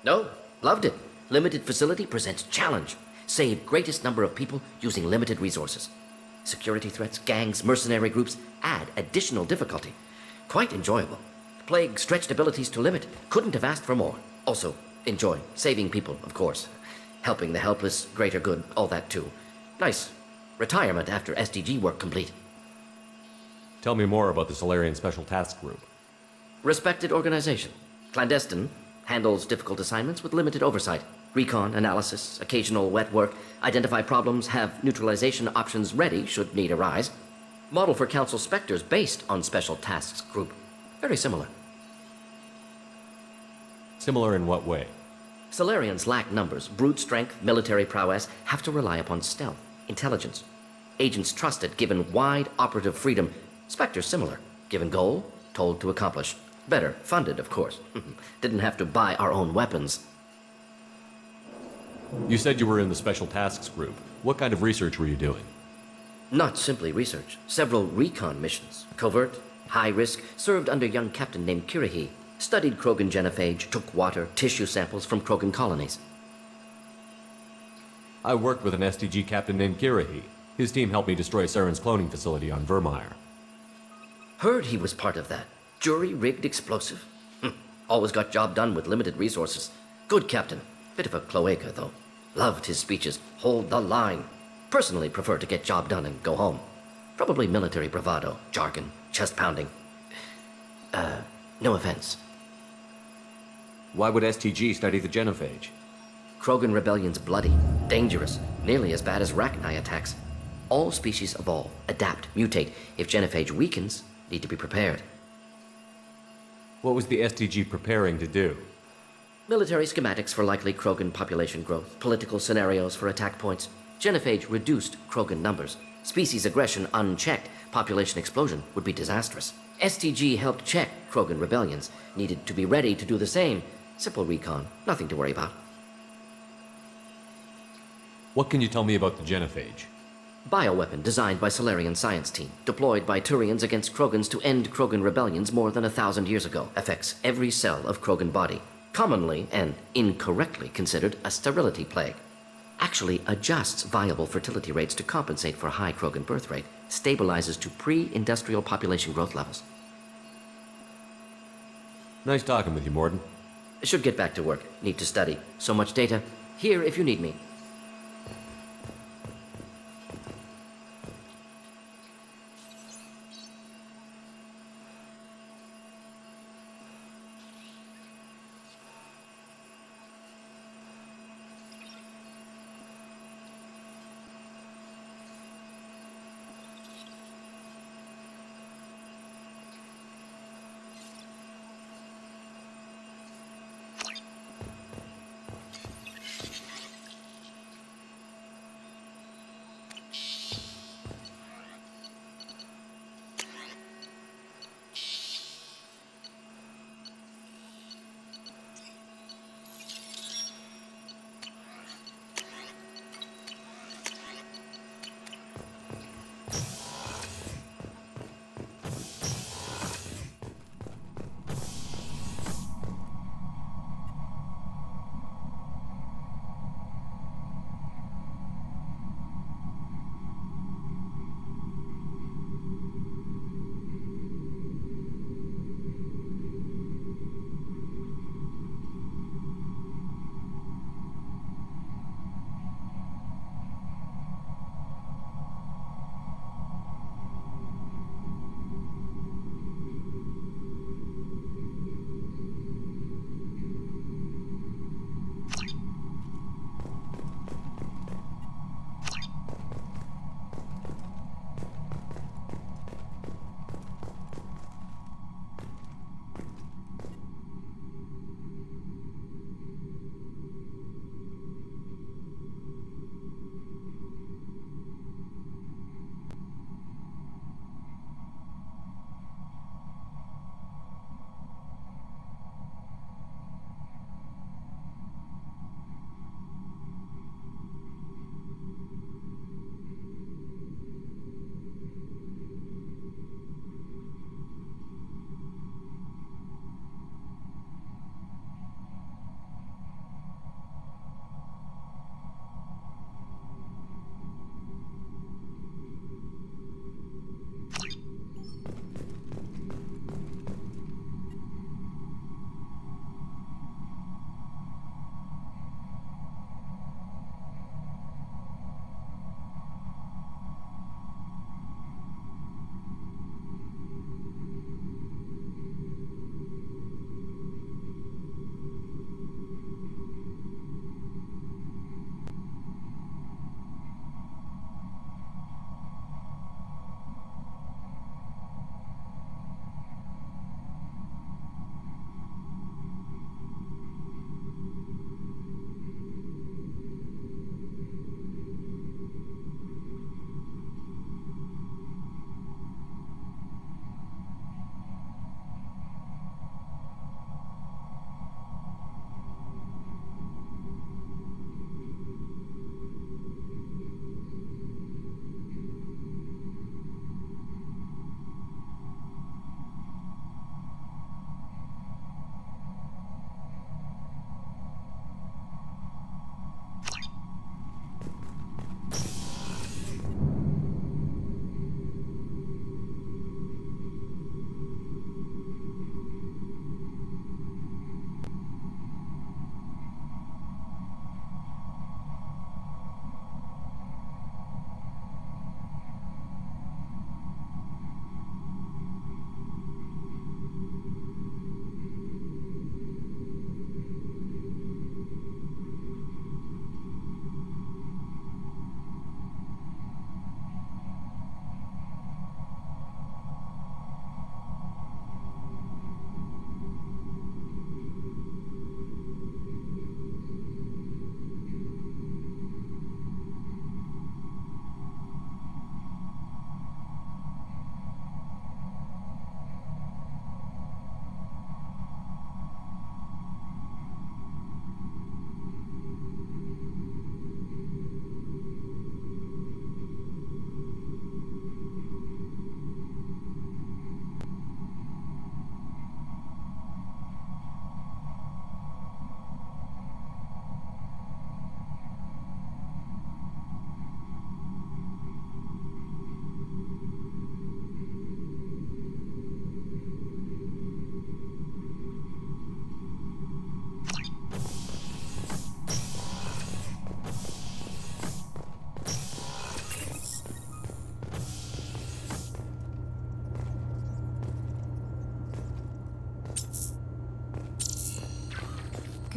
No, loved it. Limited facility presents challenge. Save greatest number of people using limited resources. Security threats, gangs, mercenary groups add additional difficulty. Quite enjoyable. Plague stretched abilities to limit. Couldn't have asked for more. Also, enjoy. Saving people, of course. Helping the helpless, greater good, all that too. Nice. Retirement after SDG work complete. Tell me more about the Solarian Special Task Group. Respected organization. Clandestine. Handles difficult assignments with limited oversight. Recon, analysis, occasional wet work. Identify problems, have neutralization options ready should need arise. Model for Council Spectres based on Special Tasks Group. Very similar. Similar in what way? Solarians lack numbers, brute strength, military prowess, have to rely upon stealth, intelligence. Agents trusted, given wide operative freedom. Spectres similar, given goal, told to accomplish. Better, funded, of course. Didn't have to buy our own weapons. You said you were in the Special Tasks Group. What kind of research were you doing? Not simply research. Several recon missions. Covert, high risk, served under a young captain named Kirahi. Studied Krogan genophage, took water, tissue samples from Krogan colonies. I worked with an STG captain named Kirahi. His team helped me destroy Saren's cloning facility on Vermeer. Heard he was part of that. Jury-rigged explosive? Always got job done with limited resources. Good captain. Bit of a cloaca, though. Loved his speeches. Hold the line. Personally prefer to get job done and go home. Probably military bravado, jargon, chest pounding. No offense. Why would STG study the genophage? Krogan rebellion's bloody, dangerous, nearly as bad as Rachni attacks. All species evolve, adapt, mutate. If genophage weakens, need to be prepared. What was the STG preparing to do? Military schematics for likely Krogan population growth, political scenarios for attack points. Genophage reduced Krogan numbers. Species aggression unchecked, population explosion would be disastrous. STG helped check Krogan rebellions, needed to be ready to do the same. Simple recon, nothing to worry about. What can you tell me about the genophage? Bioweapon designed by Solarian science team, deployed by Turians against Krogans to end Krogan rebellions more than 1,000 years ago. Affects every cell of Krogan body. Commonly and incorrectly considered a sterility plague. Actually adjusts viable fertility rates to compensate for high Krogan birth rate. Stabilizes to pre-industrial population growth levels. Nice talking with you, Morden. Should get back to work. Need to study. So much data. Here if you need me.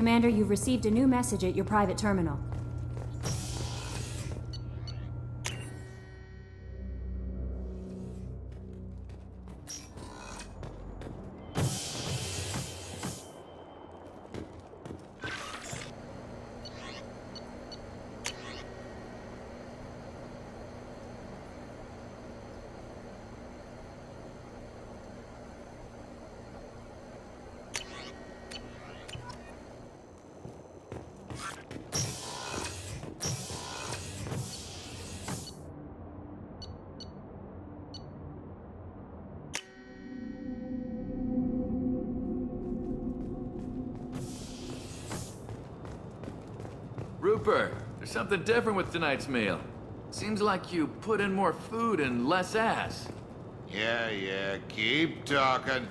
Commander, you've received a new message at your private terminal. Rupert, there's something different with tonight's meal. Seems like you put in more food and less ass. Yeah, keep talking.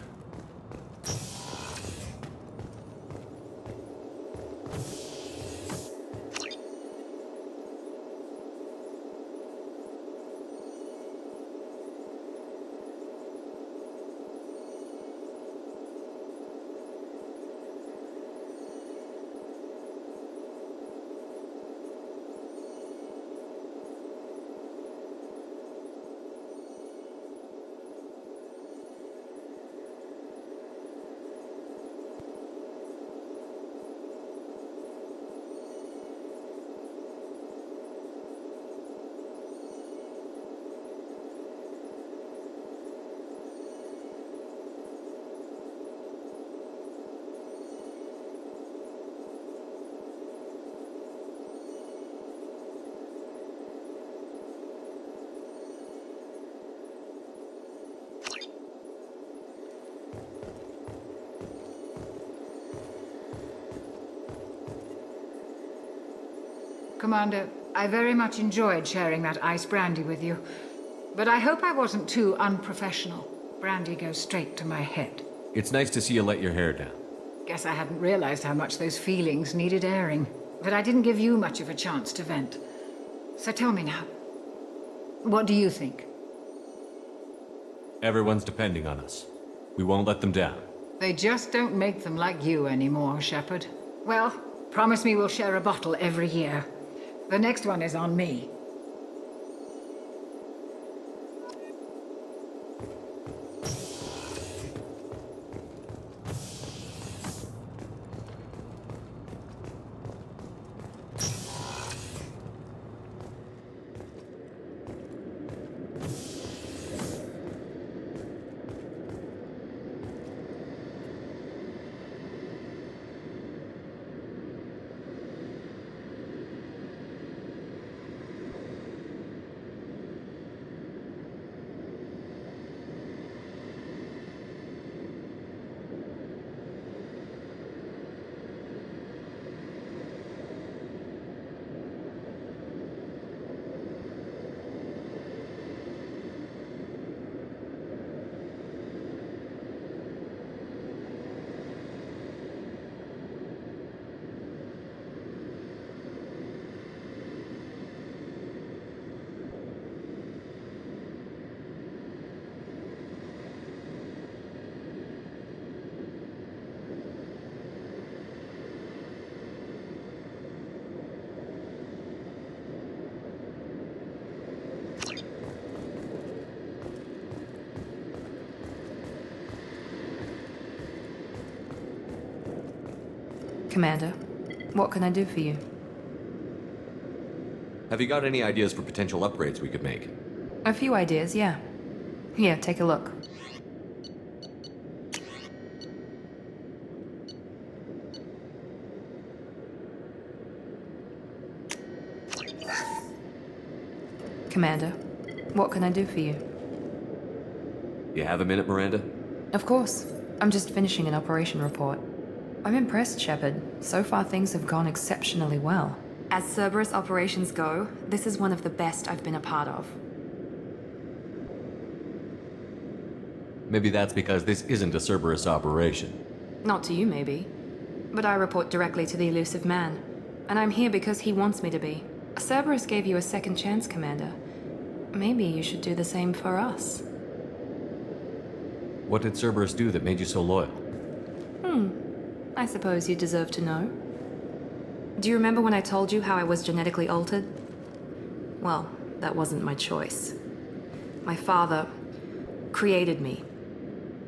Commander, I very much enjoyed sharing that ice brandy with you. But I hope I wasn't too unprofessional. Brandy goes straight to my head. It's nice to see you let your hair down. Guess I hadn't realized how much those feelings needed airing. But I didn't give you much of a chance to vent. So tell me now, what do you think? Everyone's depending on us. We won't let them down. They just don't make them like you anymore, Shepard. Well, promise me we'll share a bottle every year. The next one is on me. Commander, what can I do for you? Have you got any ideas for potential upgrades we could make? A few ideas, yeah. Here, take a look. Commander, what can I do for you? You have a minute, Miranda? Of course. I'm just finishing an operation report. I'm impressed, Shepard. So far things have gone exceptionally well. As Cerberus operations go, this is one of the best I've been a part of. Maybe that's because this isn't a Cerberus operation. Not to you, maybe. But I report directly to the elusive man. And I'm here because he wants me to be. Cerberus gave you a second chance, Commander. Maybe you should do the same for us. What did Cerberus do that made you so loyal? I suppose you deserve to know. Do you remember when I told you how I was genetically altered? Well, that wasn't my choice. My father created me.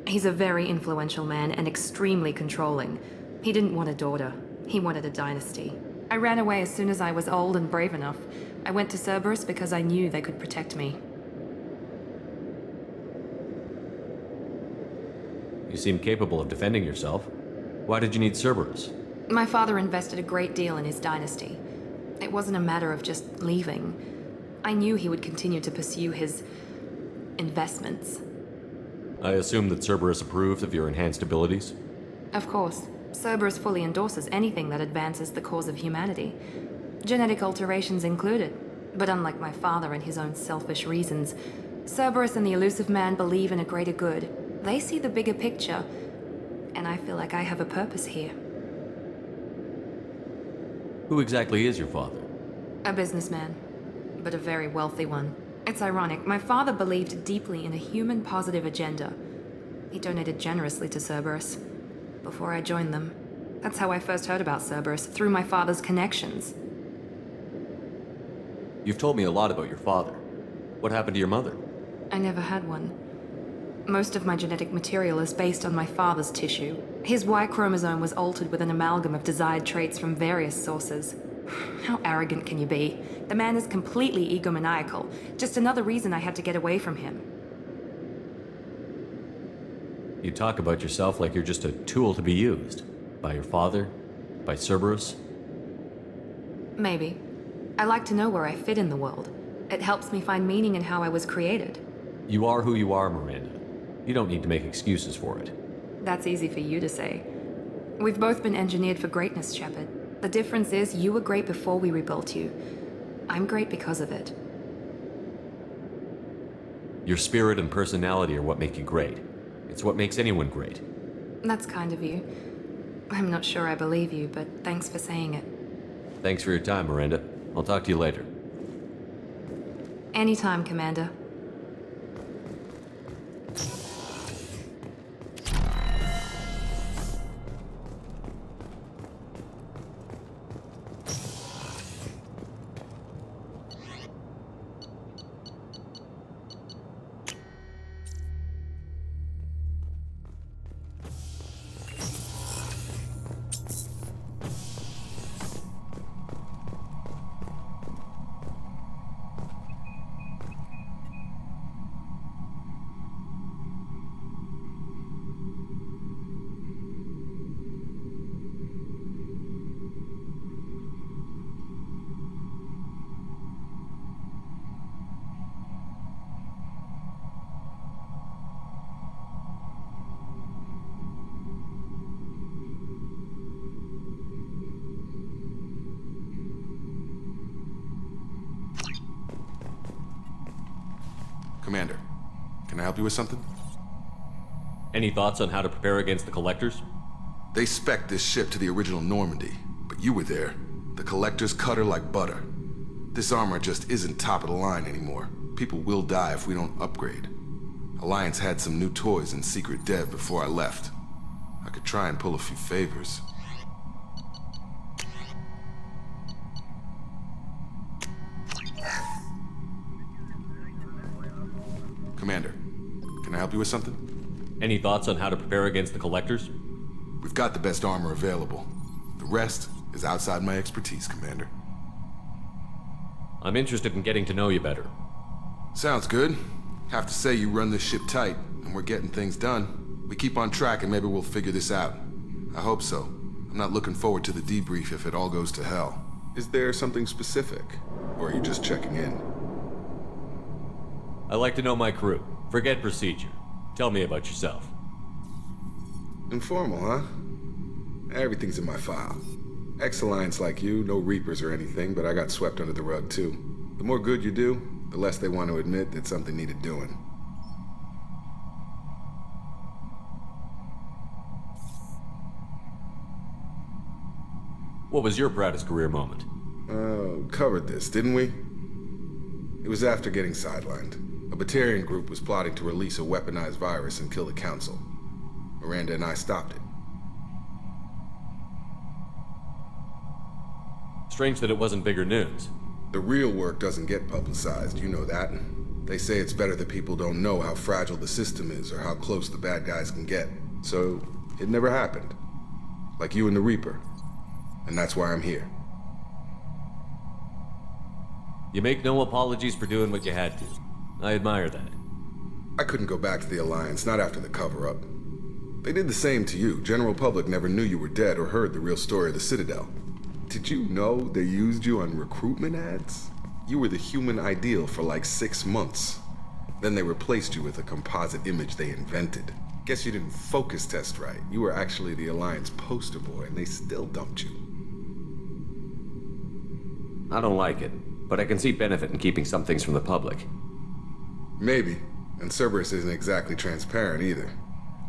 He's a very influential man and extremely controlling. He didn't want a daughter. He wanted a dynasty. I ran away as soon as I was old and brave enough. I went to Cerberus because I knew they could protect me. You seem capable of defending yourself. Why did you need Cerberus? My father invested a great deal in his dynasty. It wasn't a matter of just leaving. I knew he would continue to pursue his investments. I assume that Cerberus approved of your enhanced abilities? Of course. Cerberus fully endorses anything that advances the cause of humanity. Genetic alterations included. But unlike my father and his own selfish reasons, Cerberus and the Elusive Man believe in a greater good. They see the bigger picture, and I feel like I have a purpose here. Who exactly is your father? A businessman, but a very wealthy one. It's ironic, my father believed deeply in a human-positive agenda. He donated generously to Cerberus before I joined them. That's how I first heard about Cerberus, through my father's connections. You've told me a lot about your father. What happened to your mother? I never had one. Most of my genetic material is based on my father's tissue. His Y chromosome was altered with an amalgam of desired traits from various sources. How arrogant can you be? The man is completely egomaniacal. Just another reason I had to get away from him. You talk about yourself like you're just a tool to be used. By your father? By Cerberus? Maybe. I like to know where I fit in the world. It helps me find meaning in how I was created. You are who you are, Miranda. You don't need to make excuses for it. That's easy for you to say. We've both been engineered for greatness, Shepard. The difference is you were great before we rebuilt you. I'm great because of it. Your spirit and personality are what make you great. It's what makes anyone great. That's kind of you. I'm not sure I believe you, but thanks for saying it. Thanks for your time, Miranda. I'll talk to you later. Anytime, Commander. Commander, can I help you with something? Any thoughts on how to prepare against the Collectors? They spec'd this ship to the original Normandy, but you were there. The Collectors cut her like butter. This armor just isn't top of the line anymore. People will die if we don't upgrade. Alliance had some new toys in secret dev before I left. I could try and pull a few favors. Commander, can I help you with something? Any thoughts on how to prepare against the Collectors? We've got the best armor available. The rest is outside my expertise, Commander. I'm interested in getting to know you better. Sounds good. Have to say you run this ship tight, and we're getting things done. We keep on track and maybe we'll figure this out. I hope so. I'm not looking forward to the debrief if it all goes to hell. Is there something specific? Or are you just checking in? I like to know my crew. Forget procedure. Tell me about yourself. Informal, huh? Everything's in my file. Ex-Alliance like you, no Reapers or anything, but I got swept under the rug too. The more good you do, the less they want to admit that something needed doing. What was your proudest career moment? Covered this, didn't we? It was after getting sidelined. A Batarian group was plotting to release a weaponized virus and kill the Council. Miranda and I stopped it. Strange that it wasn't bigger news. The real work doesn't get publicized, you know that. They say it's better that people don't know how fragile the system is or how close the bad guys can get. So, it never happened. Like you and the Reaper. And that's why I'm here. You make no apologies for doing what you had to. I admire that. I couldn't go back to the Alliance, not after the cover-up. They did the same to you. General public never knew you were dead or heard the real story of the Citadel. Did you know they used you on recruitment ads? You were the human ideal for like 6 months. Then they replaced you with a composite image they invented. Guess you didn't focus test right. You were actually the Alliance poster boy, and they still dumped you. I don't like it, but I can see benefit in keeping some things from the public. Maybe. And Cerberus isn't exactly transparent either.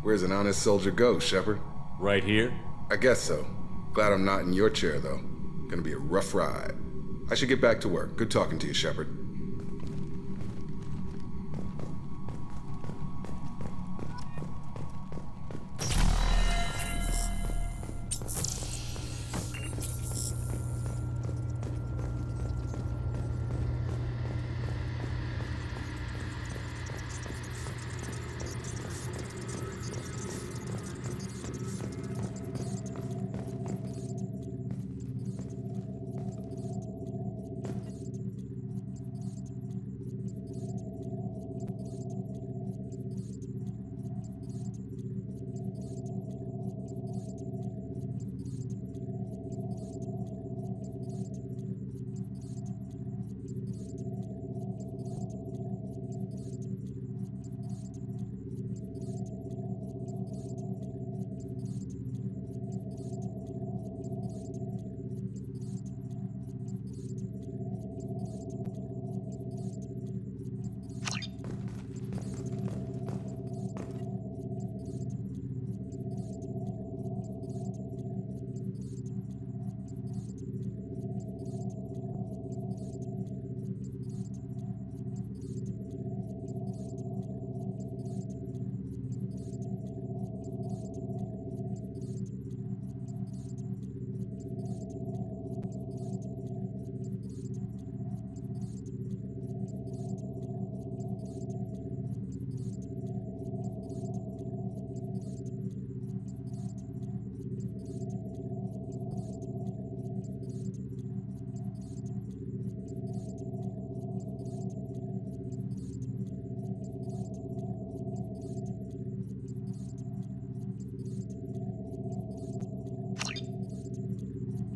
Where's an honest soldier go, Shepard? Right here? I guess so. Glad I'm not in your chair, though. Gonna be a rough ride. I should get back to work. Good talking to you, Shepard.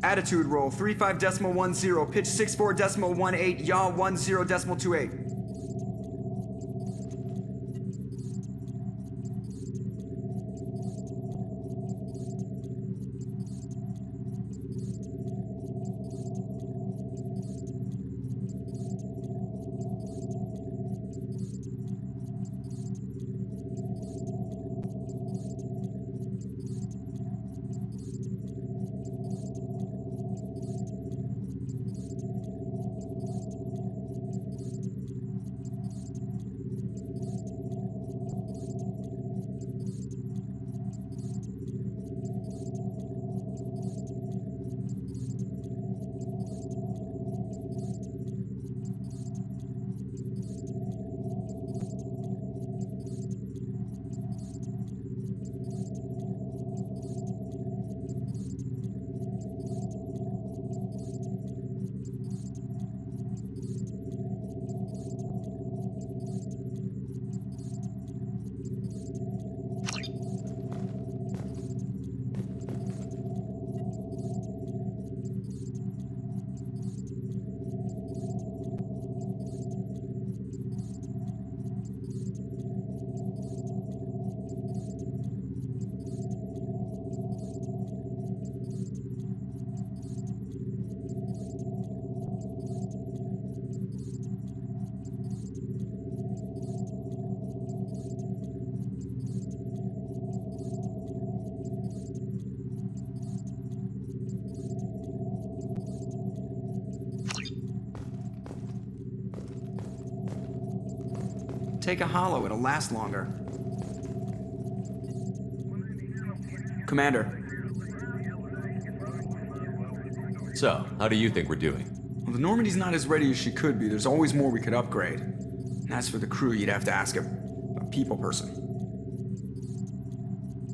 Attitude roll 35.10, pitch 64.18, yaw 10.28. Take a hollow, it'll last longer. Commander. So, how do you think we're doing? Well, the Normandy's not as ready as she could be. There's always more we could upgrade. And as for the crew, you'd have to ask a people person.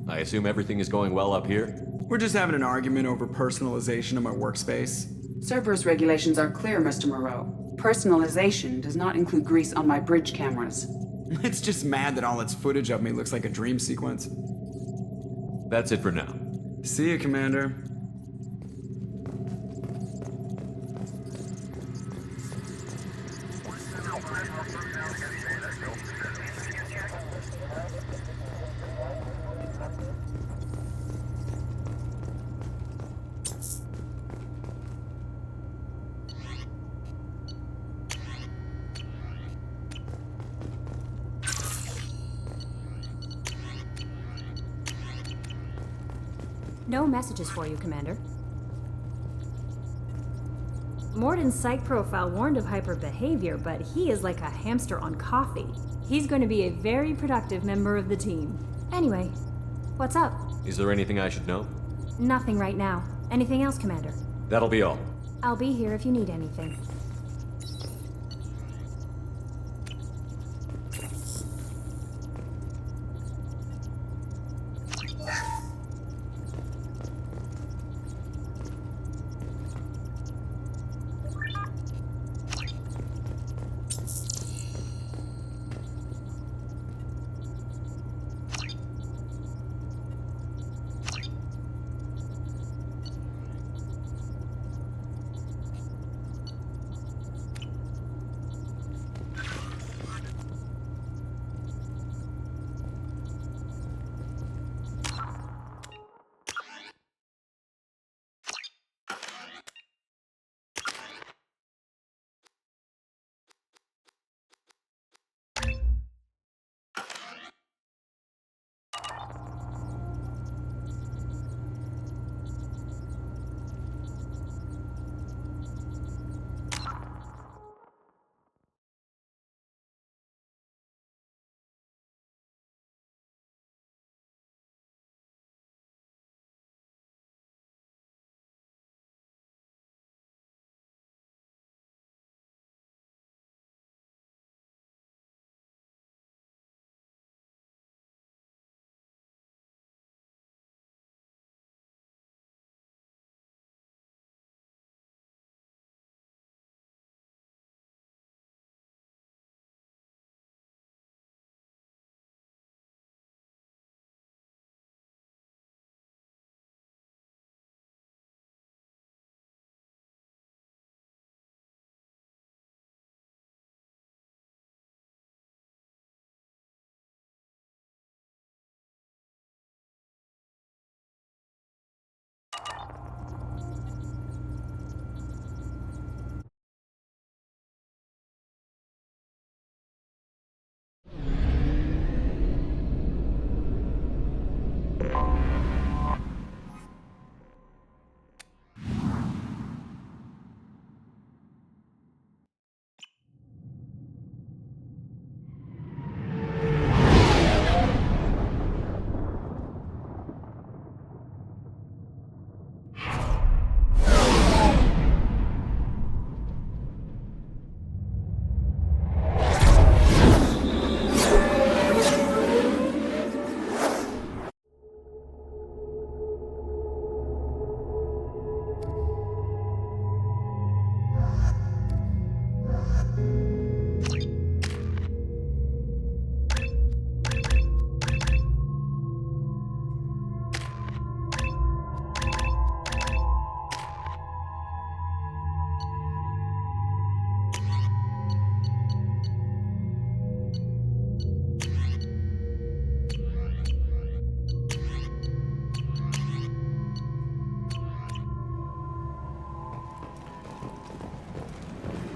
I assume everything is going well up here? We're just having an argument over personalization of my workspace. Cerberus regulations are clear, Mr. Moreau. Personalization does not include grease on my bridge cameras. It's just mad that all its footage of me looks like a dream sequence. That's it for now. See you, Commander. No messages for you, Commander. Morden's psych profile warned of hyper behavior, but he is like a hamster on coffee. He's going to be a very productive member of the team. Anyway, what's up? Is there anything I should know? Nothing right now. Anything else, Commander? That'll be all. I'll be here if you need anything.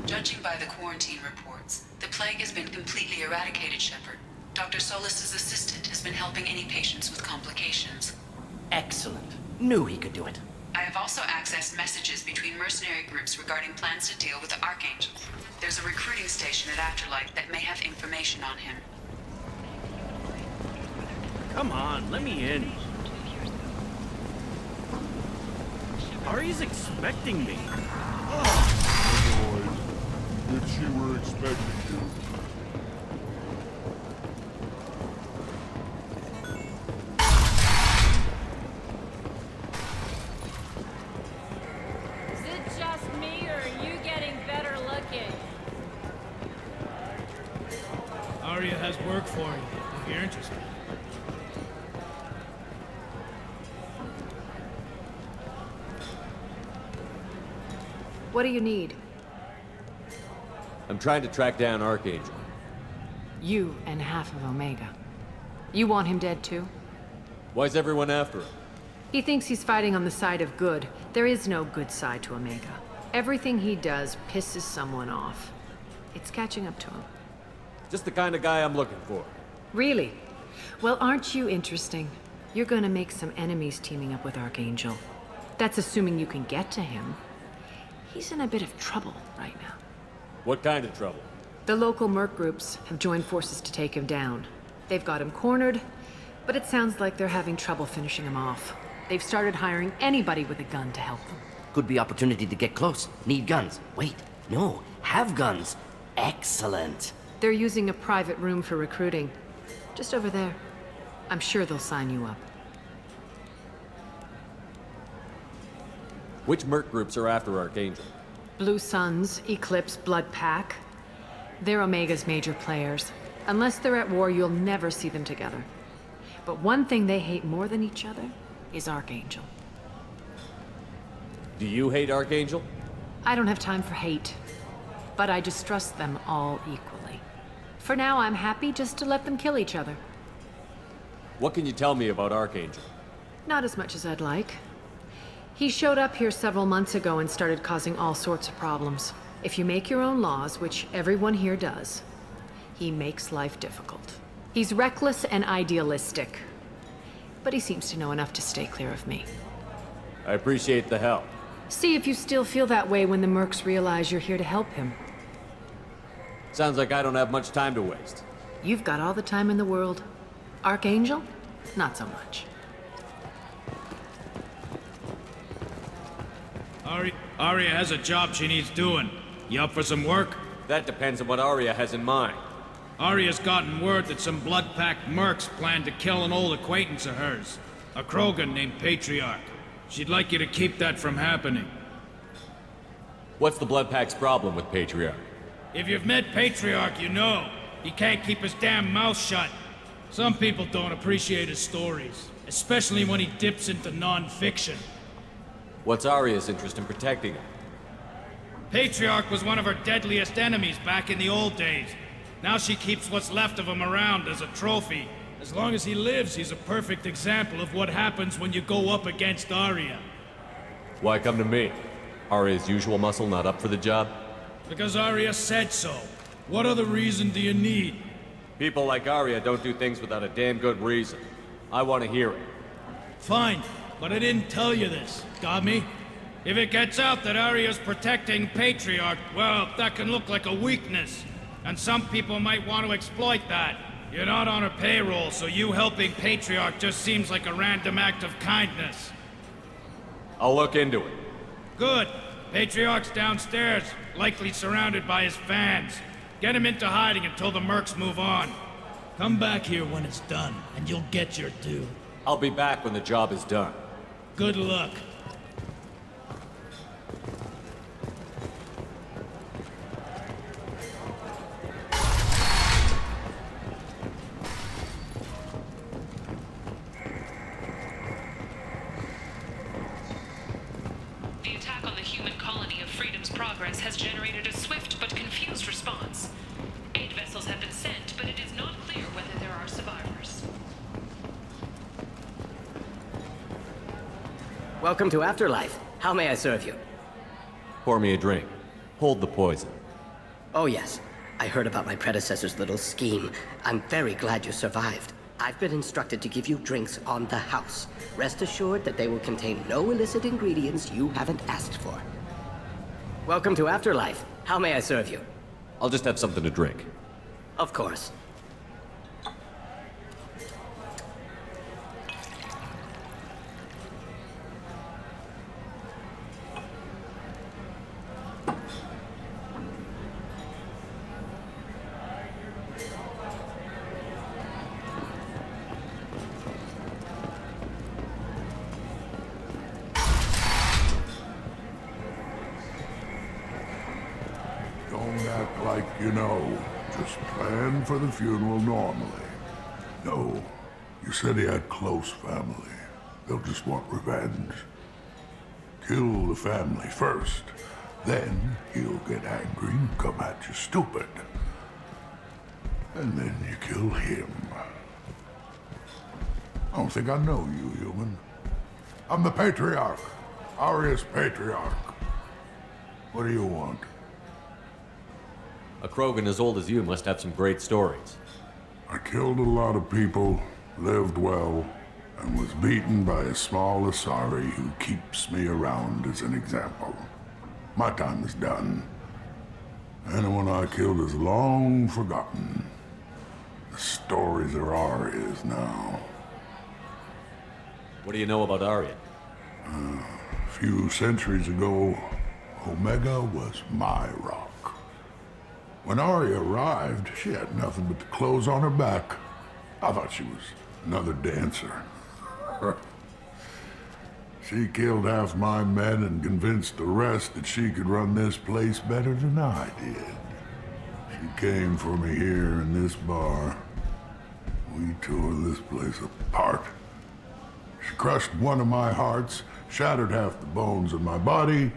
Judging by the quarantine reports, the plague has been completely eradicated, Shepard. Dr. Solis's assistant has been helping any patients with complications. Excellent. Knew he could do it. I have also accessed messages between mercenary groups regarding plans to deal with the Archangel. There's a recruiting station at Afterlight that may have information on him. Come on, let me in. Ari's expecting me. If she were expecting you. Is it just me, or are you getting better looking? Aria has work for you, if you're interested. What do you need? I'm trying to track down Archangel. You and half of Omega. You want him dead too? Why's everyone after him? He thinks he's fighting on the side of good. There is no good side to Omega. Everything he does pisses someone off. It's catching up to him. Just the kind of guy I'm looking for. Really? Well, aren't you interesting? You're gonna make some enemies teaming up with Archangel. That's assuming you can get to him. He's in a bit of trouble right now. What kind of trouble? The local merc groups have joined forces to take him down. They've got him cornered, but it sounds like they're having trouble finishing him off. They've started hiring anybody with a gun to help them. Could be opportunity to get close. Need guns. Wait, no, have guns. Excellent. They're using a private room for recruiting. Just over there. I'm sure they'll sign you up. Which merc groups are after Archangel? Blue Suns, Eclipse, Blood Pack. They're Omega's major players. Unless they're at war, you'll never see them together. But one thing they hate more than each other is Archangel. Do you hate Archangel? I don't have time for hate, but I distrust them all equally. For now, I'm happy just to let them kill each other. What can you tell me about Archangel? Not as much as I'd like. He showed up here several months ago and started causing all sorts of problems. If you make your own laws, which everyone here does, he makes life difficult. He's reckless and idealistic, but he seems to know enough to stay clear of me. I appreciate the help. See if you still feel that way when the mercs realize you're here to help him. Sounds like I don't have much time to waste. You've got all the time in the world. Archangel? Not so much. Aria has a job she needs doing. You up for some work? That depends on what Aria has in mind. Aria's gotten word that some blood-packed mercs plan to kill an old acquaintance of hers. A Krogan named Patriarch. She'd like you to keep that from happening. What's the Blood Pack's problem with Patriarch? If you've met Patriarch, you know. He can't keep his damn mouth shut. Some people don't appreciate his stories, especially when he dips into non-fiction. What's Aria's interest in protecting him? Patriarch was one of her deadliest enemies back in the old days. Now she keeps what's left of him around as a trophy. As long as he lives, he's a perfect example of what happens when you go up against Aria. Why come to me? Aria's usual muscle not up for the job? Because Aria said so. What other reason do you need? People like Aria don't do things without a damn good reason. I want to hear it. Fine, but I didn't tell you this. Got me? If it gets out that Aria's protecting Patriarch, well, that can look like a weakness. And some people might want to exploit that. You're not on her payroll, so you helping Patriarch just seems like a random act of kindness. I'll look into it. Good. Patriarch's downstairs, likely surrounded by his fans. Get him into hiding until the mercs move on. Come back here when it's done, and you'll get your due. I'll be back when the job is done. Good luck. The attack on the human colony of Freedom's Progress has generated a swift but confused response. 8 vessels have been sent, but it is not clear whether there are survivors. Welcome to Afterlife. How may I serve you? Pour me a drink. Hold the poison. Oh yes, I heard about my predecessor's little scheme. I'm very glad you survived. I've been instructed to give you drinks on the house. Rest assured that they will contain no illicit ingredients you haven't asked for. Welcome to Afterlife. How may I serve you? I'll just have something to drink. Of course. act like you know. Just plan for the funeral normally. No, you said he had close family. They'll just want revenge. Kill the family first. Then he'll get angry and come at you stupid. And then you kill him. I don't think I know you, human. I'm the Patriarch. Aria's Patriarch. What do you want? A Krogan as old as you must have some great stories. I killed a lot of people, lived well, and was beaten by a small Asari who keeps me around as an example. My time is done. Anyone I killed is long forgotten. The stories are Aria's now. What do you know about Aria? A few centuries ago, Omega was my rock. When Aria arrived, she had nothing but the clothes on her back. I thought she was another dancer. She killed half my men and convinced the rest that she could run this place better than I did. She came for me here in this bar. We tore this place apart. She crushed one of my hearts, shattered half the bones in my body,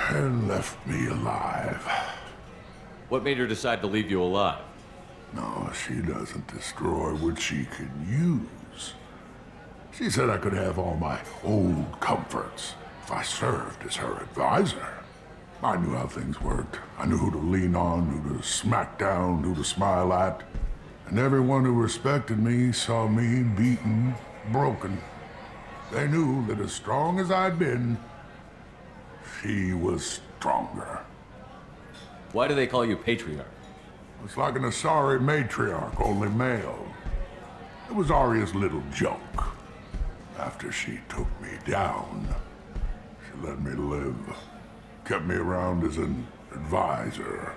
and left me alive. What made her decide to leave you alive? No, she doesn't destroy what she could use. She said I could have all my old comforts if I served as her advisor. I knew how things worked. I knew who to lean on, who to smack down, who to smile at. And everyone who respected me saw me beaten, broken. They knew that as strong as I'd been, she was stronger. Why do they call you Patriarch? It's like an Asari matriarch, only male. It was Aria's little joke. After she took me down, she let me live. Kept me around as an advisor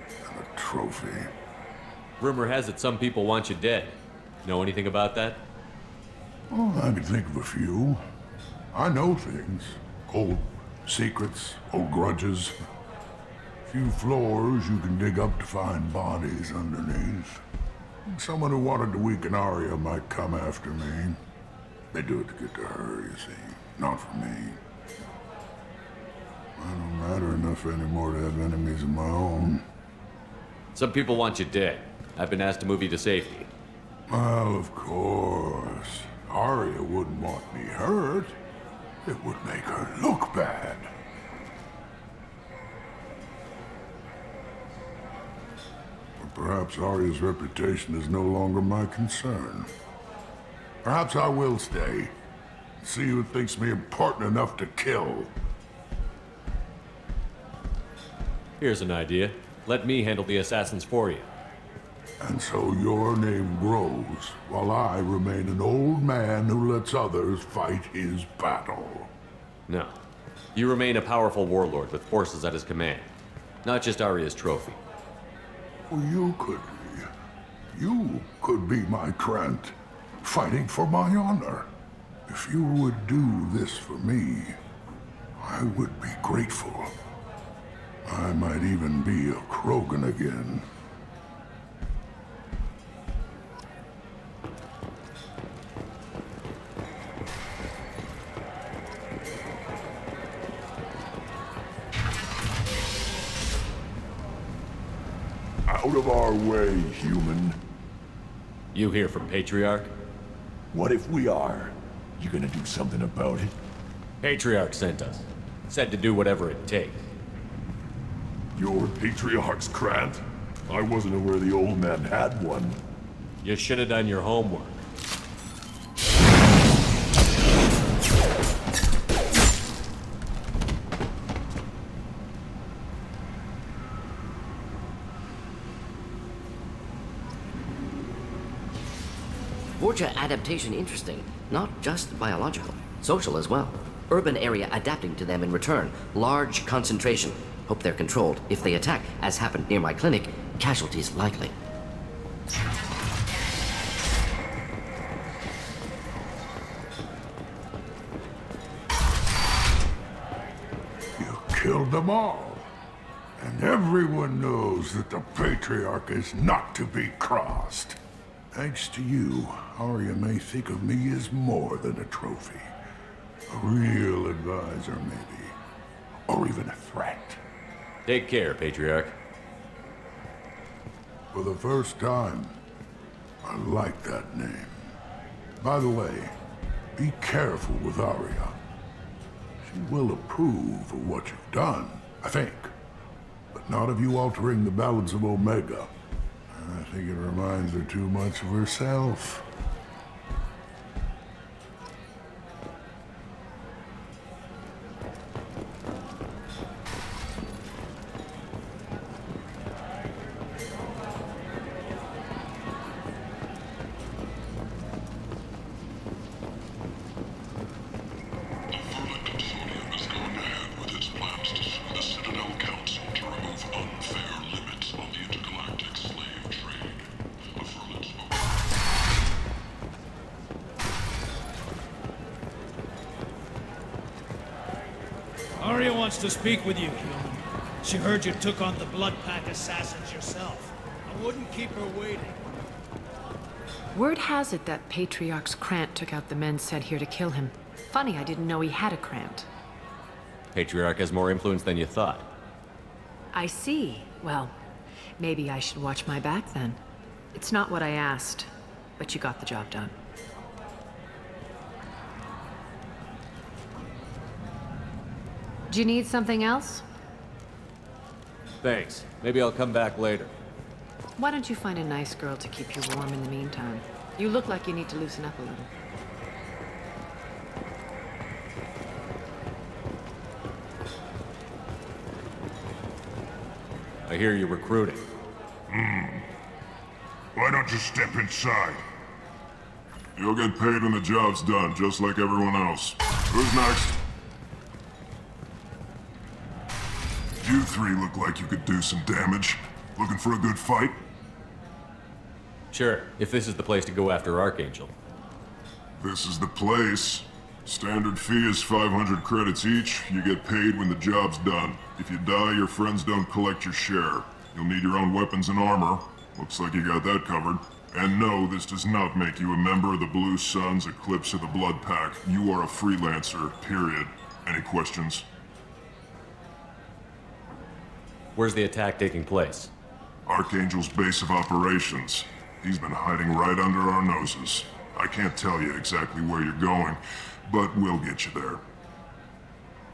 and a trophy. Rumor has it some people want you dead. Know anything about that? Oh, I can think of a few. I know things. Old secrets, old grudges. Few floors you can dig up to find bodies underneath. Someone who wanted to weaken Aria might come after me. They do it to get to her, you see, not for me. I don't matter enough anymore to have enemies of my own. Some people want you dead. I've been asked to move you to safety. Well, of course. Aria wouldn't want me hurt. It would make her look bad. Perhaps Aria's reputation is no longer my concern. Perhaps I will stay. See who thinks me important enough to kill. Here's an idea. Let me handle the assassins for you. And so your name grows, while I remain an old man who lets others fight his battle. No. You remain a powerful warlord with forces at his command. Not just Aria's trophy. Well, you could be my Trent, fighting for my honor. If you would do this for me, I would be grateful. I might even be a Krogan again. Out of our way, human. You here from Patriarch? What if we are? You gonna do something about it? Patriarch sent us. Said to do whatever it takes. Your Patriarch's Krant? I wasn't aware the old man had one. You should have done your homework. Vorcha adaptation interesting. Not just biological. Social as well. Urban area adapting to them in return. Large concentration. Hope they're controlled. If they attack, as happened near my clinic, casualties likely. You killed them all. And everyone knows that the Patriarch is not to be crossed. Thanks to you, Arya may think of me as more than a trophy. A real advisor, maybe. Or even a threat. Take care, Patriarch. For the first time, I like that name. By the way, be careful with Arya. She will approve of what you've done, I think. But not of you altering the balance of Omega. I think it reminds her too much of herself. Arya wants to speak with you, human. She heard you took on the Blood Pack assassins yourself. I wouldn't keep her waiting. Word has it that Patriarch's Krant took out the men sent here to kill him. Funny, I didn't know he had a Krant. Patriarch has more influence than you thought. I see. Well, maybe I should watch my back then. It's not what I asked, but you got the job done. Do you need something else? Thanks. Maybe I'll come back later. Why don't you find a nice girl to keep you warm in the meantime? You look like you need to loosen up a little. I hear you're recruiting. Why don't you step inside? You'll get paid when the job's done, just like everyone else. Who's next? You three look like you could do some damage. Looking for a good fight? Sure, if this is the place to go after Archangel. This is the place. Standard fee is 500 credits each. You get paid when the job's done. If you die, your friends don't collect your share. You'll need your own weapons and armor. Looks like you got that covered. And no, this does not make you a member of the Blue Suns, Eclipse, or the Blood Pack. You are a freelancer, period. Any questions? Where's the attack taking place? Archangel's base of operations. He's been hiding right under our noses. I can't tell you exactly where you're going, but we'll get you there.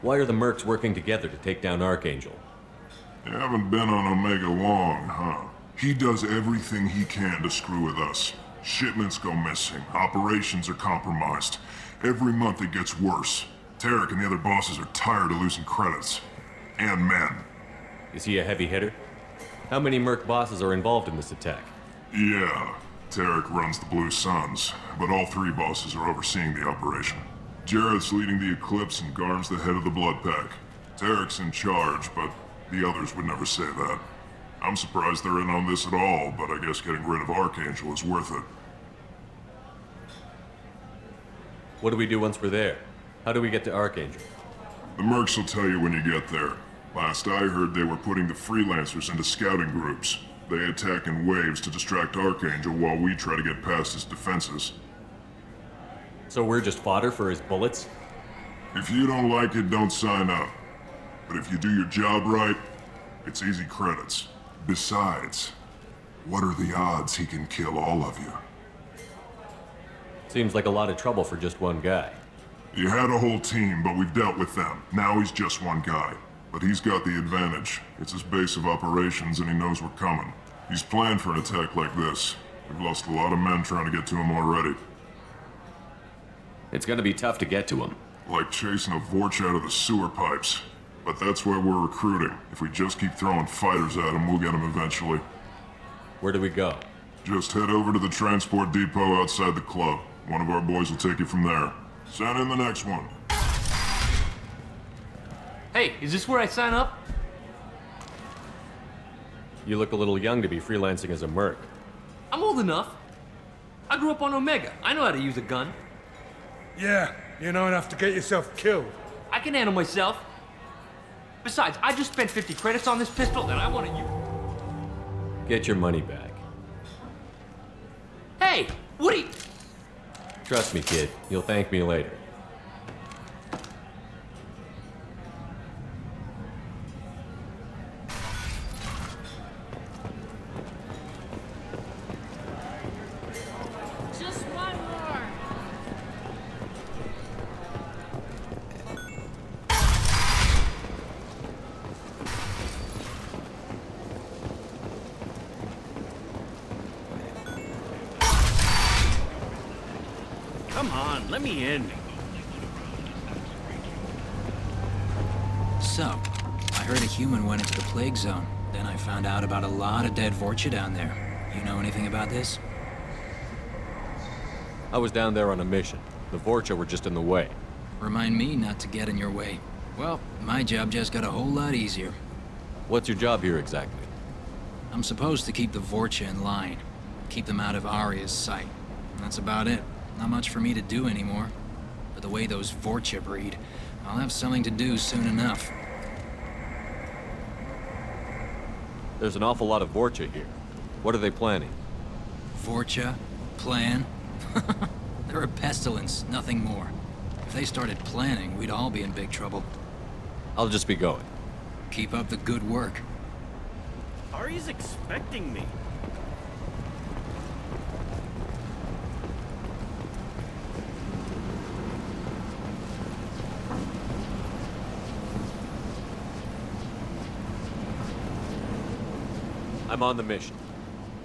Why are the mercs working together to take down Archangel? You haven't been on Omega long, huh? He does everything he can to screw with us. Shipments go missing, operations are compromised. Every month it gets worse. Tarek and the other bosses are tired of losing credits. And men. Is he a heavy hitter? How many merc bosses are involved in this attack? Yeah, Tarek runs the Blue Suns, but all three bosses are overseeing the operation. Jarrett's leading the Eclipse and Garm's the head of the Blood Pack. Tarek's in charge, but the others would never say that. I'm surprised they're in on this at all, but I guess getting rid of Archangel is worth it. What do we do once we're there? How do we get to Archangel? The mercs will tell you when you get there. Last I heard, they were putting the freelancers into scouting groups. They attack in waves to distract Archangel while we try to get past his defenses. So we're just fodder for his bullets? If you don't like it, don't sign up. But if you do your job right, it's easy credits. Besides, what are the odds he can kill all of you? Seems like a lot of trouble for just one guy. He had a whole team, but we've dealt with them. Now he's just one guy. But he's got the advantage. It's his base of operations and he knows we're coming. He's planned for an attack like this. We've lost a lot of men trying to get to him already. It's gonna be tough to get to him. Like chasing a Vorch out of the sewer pipes. But that's why we're recruiting. If we just keep throwing fighters at him, we'll get him eventually. Where do we go? Just head over to the transport depot outside the club. One of our boys will take you from there. Send in the next one. Hey, is this where I sign up? You look a little young to be freelancing as a merc. I'm old enough. I grew up on Omega. I know how to use a gun. Yeah, you know enough to get yourself killed. I can handle myself. Besides, I just spent 50 credits on this pistol, and I want to use... Get your money back. Hey, what are you... Trust me, kid. You'll thank me later. Just one more. Come on, let me in. So, I heard a human went into the plague zone. Then I found out about a lot of dead Vorcha down there. You know anything about this? I was down there on a mission. The Vorcha were just in the way. Remind me not to get in your way. Well, my job just got a whole lot easier. What's your job here exactly? I'm supposed to keep the Vorcha in line. Keep them out of Aria's sight. And that's about it. Not much for me to do anymore. But the way those Vorcha breed, I'll have something to do soon enough. There's an awful lot of Vorcha here. What are they planning? Vorcha? Plan? They're a pestilence, nothing more. If they started planning, we'd all be in big trouble. I'll just be going. Keep up the good work. Ari's expecting me. I'm on the mission.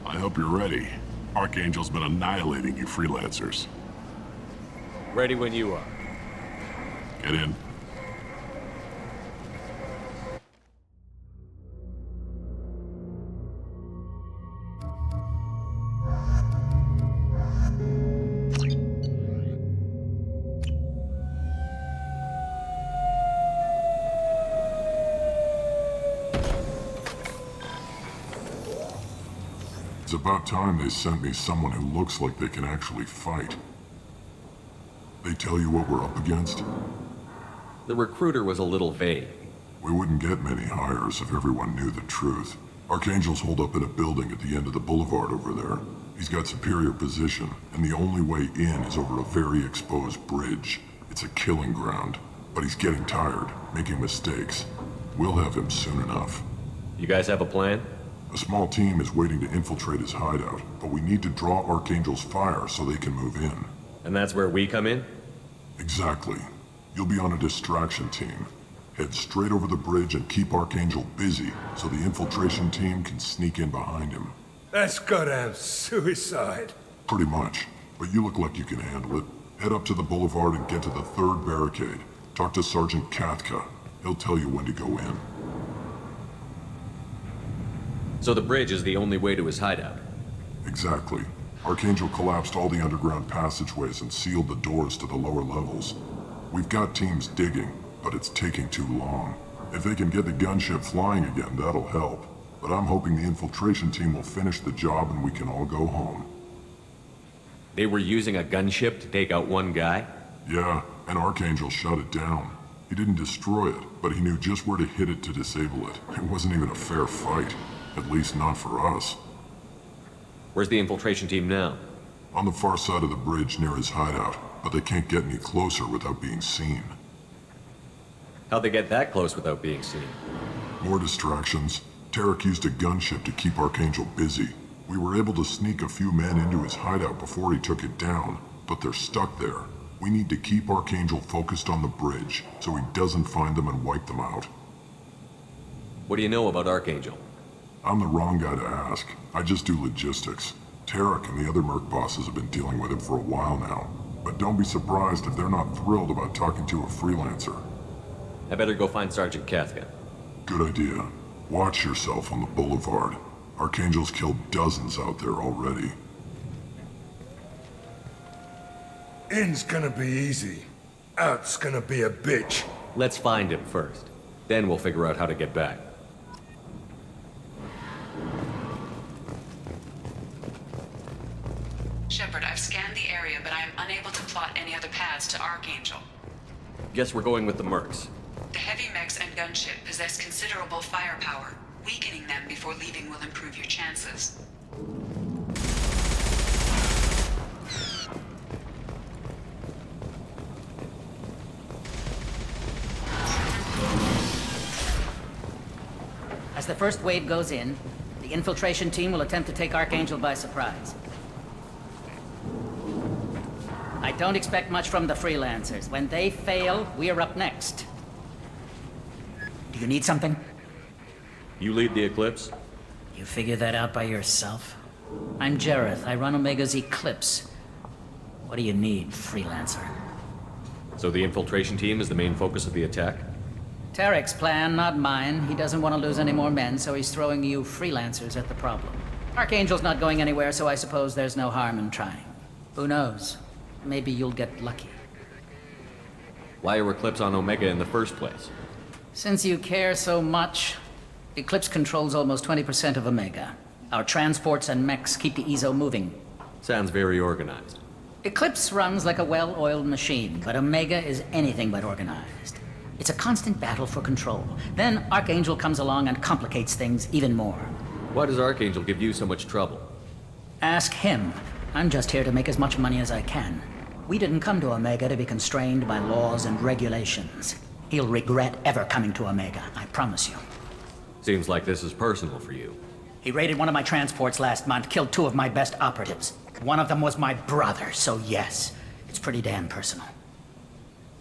I hope you're ready. Archangel's been annihilating you freelancers. Ready when you are. Get in. It's about time they sent me someone who looks like they can actually fight. They tell you what we're up against? The recruiter was a little vague. We wouldn't get many hires if everyone knew the truth. Archangel's holed up in a building at the end of the boulevard over there. He's got superior position, and the only way in is over a very exposed bridge. It's a killing ground, but he's getting tired, making mistakes. We'll have him soon enough. You guys have a plan? A small team is waiting to infiltrate his hideout, but we need to draw Archangel's fire so they can move in. And that's where we come in? Exactly. You'll be on a distraction team. Head straight over the bridge and keep Archangel busy so the infiltration team can sneak in behind him. That's goddamn suicide. Pretty much. But you look like you can handle it. Head up to the boulevard and get to the third barricade. Talk to Sergeant Katka. He'll tell you when to go in. So the bridge is the only way to his hideout? Exactly. Archangel collapsed all the underground passageways and sealed the doors to the lower levels. We've got teams digging, but it's taking too long. If they can get the gunship flying again, that'll help. But I'm hoping the infiltration team will finish the job and we can all go home. They were using a gunship to take out one guy? Yeah, and Archangel shut it down. He didn't destroy it, but he knew just where to hit it to disable it. It wasn't even a fair fight. At least not for us. Where's the infiltration team now? On the far side of the bridge near his hideout, but they can't get any closer without being seen. How'd they get that close without being seen? More distractions. Tarek used a gunship to keep Archangel busy. We were able to sneak a few men into his hideout before he took it down, but they're stuck there. We need to keep Archangel focused on the bridge so he doesn't find them and wipe them out. What do you know about Archangel? I'm the wrong guy to ask. I just do logistics. Tarek and the other merc bosses have been dealing with him for a while now. But don't be surprised if they're not thrilled about talking to a freelancer. I better go find Sergeant Katka. Good idea. Watch yourself on the boulevard. Archangel's killed dozens out there already. In's gonna be easy. Out's gonna be a bitch. Let's find him first. Then we'll figure out how to get back. Shepard, I've scanned the area, but I am unable to plot any other paths to Archangel. Guess we're going with the mercs. The heavy mechs and gunship possess considerable firepower. Weakening them before leaving will improve your chances. As the first wave goes in, the infiltration team will attempt to take Archangel by surprise. I don't expect much from the freelancers. When they fail, we're up next. Do you need something? You lead the Eclipse? You figure that out by yourself? I'm Jareth. I run Omega's Eclipse. What do you need, freelancer? So the infiltration team is the main focus of the attack? Tarek's plan, not mine. He doesn't want to lose any more men, so he's throwing you freelancers at the problem. Archangel's not going anywhere, so I suppose there's no harm in trying. Who knows? Maybe you'll get lucky. Why are Eclipse on Omega in the first place? Since you care so much, Eclipse controls almost 20% of Omega. Our transports and mechs keep the EZO moving. Sounds very organized. Eclipse runs like a well-oiled machine, but Omega is anything but organized. It's a constant battle for control. Then Archangel comes along and complicates things even more. Why does Archangel give you so much trouble? Ask him. I'm just here to make as much money as I can. We didn't come to Omega to be constrained by laws and regulations. He'll regret ever coming to Omega, I promise you. Seems like this is personal for you. He raided one of my transports last month, killed 2 of my best operatives. One of them was my brother, so yes, it's pretty damn personal.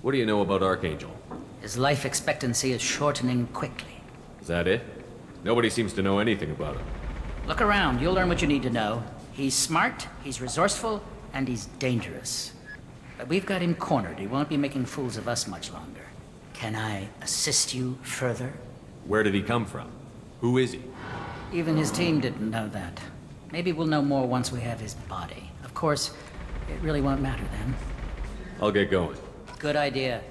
What do you know about Archangel? His life expectancy is shortening quickly. Is that it? Nobody seems to know anything about him. Look around, you'll learn what you need to know. He's smart, he's resourceful, and he's dangerous. But we've got him cornered. He won't be making fools of us much longer. Can I assist you further? Where did he come from? Who is he? Even his team didn't know that. Maybe we'll know more once we have his body. Of course, it really won't matter then. I'll get going. Good idea.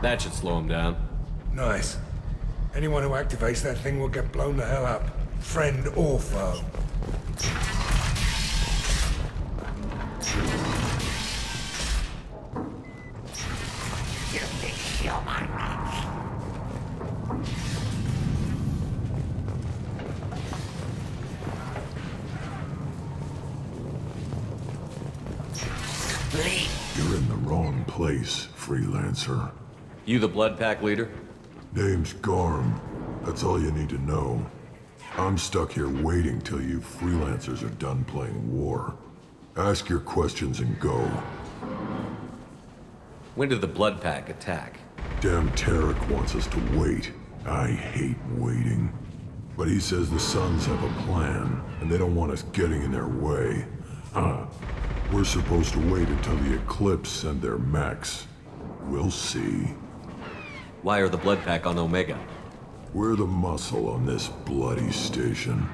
That should slow him down. Nice. Anyone who activates that thing will get blown the hell up. Friend or foe. You're in the wrong place, freelancer. You the Blood Pack leader? Name's Garm. That's all you need to know. I'm stuck here waiting till you freelancers are done playing war. Ask your questions and go. When did the Blood Pack attack? Damn Tarek wants us to wait. I hate waiting. But he says the Suns have a plan, and they don't want us getting in their way. We're supposed to wait until the Eclipse send their mechs. We'll see. Why are the Blood Pack on Omega? We're the muscle on this bloody station.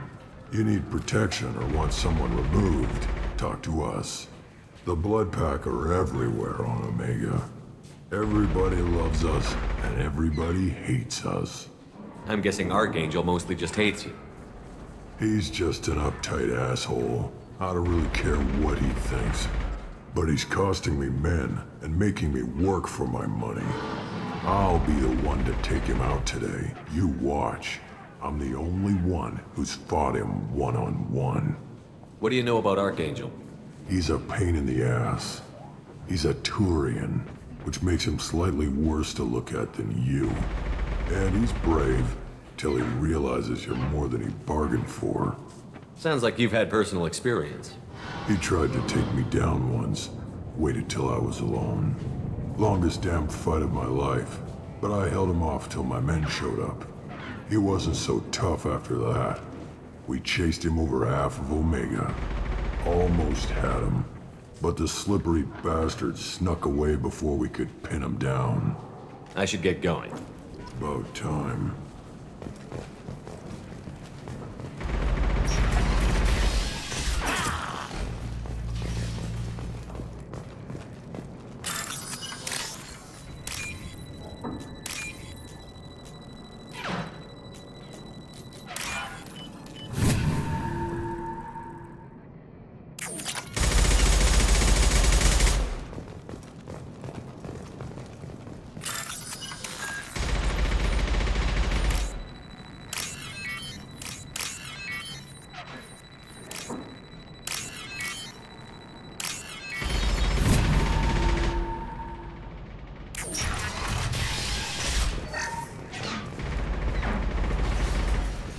You need protection or want someone removed, talk to us. The Blood Pack are everywhere on Omega. Everybody loves us, and everybody hates us. I'm guessing Archangel mostly just hates you. He's just an uptight asshole. I don't really care what he thinks. But he's costing me men and making me work for my money. I'll be the one to take him out today. You watch. I'm the only one who's fought him one-on-one. What do you know about Archangel? He's a pain in the ass. He's a Turian, which makes him slightly worse to look at than you. And he's brave, till he realizes you're more than he bargained for. Sounds like you've had personal experience. He tried to take me down once, waited till I was alone. Longest damn fight of my life, but I held him off till my men showed up. He wasn't so tough after that. We chased him over half of Omega. Almost had him, but the slippery bastard snuck away before we could pin him down. I should get going. About time.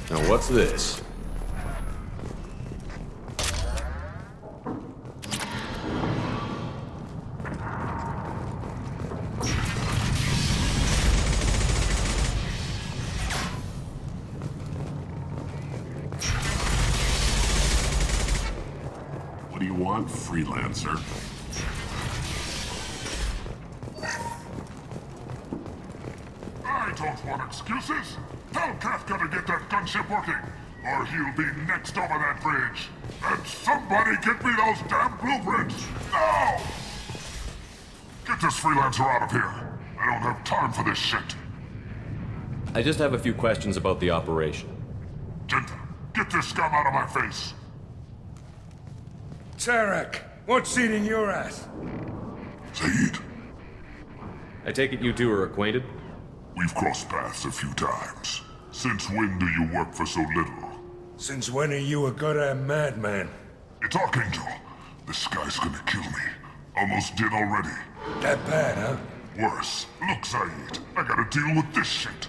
Now what's this? What do you want, freelancer? I don't want excuses. Tell Kafka to get that gunship working, or he'll be next over that bridge. And somebody get me those damn blueprints! Now! Get this freelancer out of here. I don't have time for this shit. I just have a few questions about the operation. Jinta, get this scum out of my face. Tarek, what's eating your ass? Zaid, I take it you two are acquainted? we've crossed paths a few times. Since when do you work for so little? Since when are you a goddamn madman? It's Archangel. This guy's gonna kill me. Almost did already. That bad, huh? Worse. Look, Zaid, I gotta deal with this shit.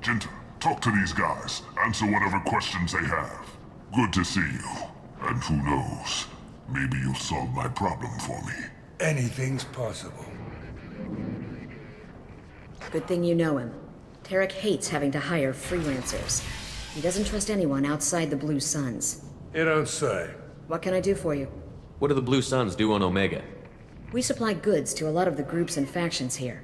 Jinta, talk to these guys. Answer whatever questions they have. Good to see you. And who knows, maybe you'll solve my problem for me. Anything's possible. Good thing you know him. Tarek hates having to hire freelancers. He doesn't trust anyone outside the Blue Suns. You don't say. What can I do for you? What do the Blue Suns do on Omega? We supply goods to a lot of the groups and factions here.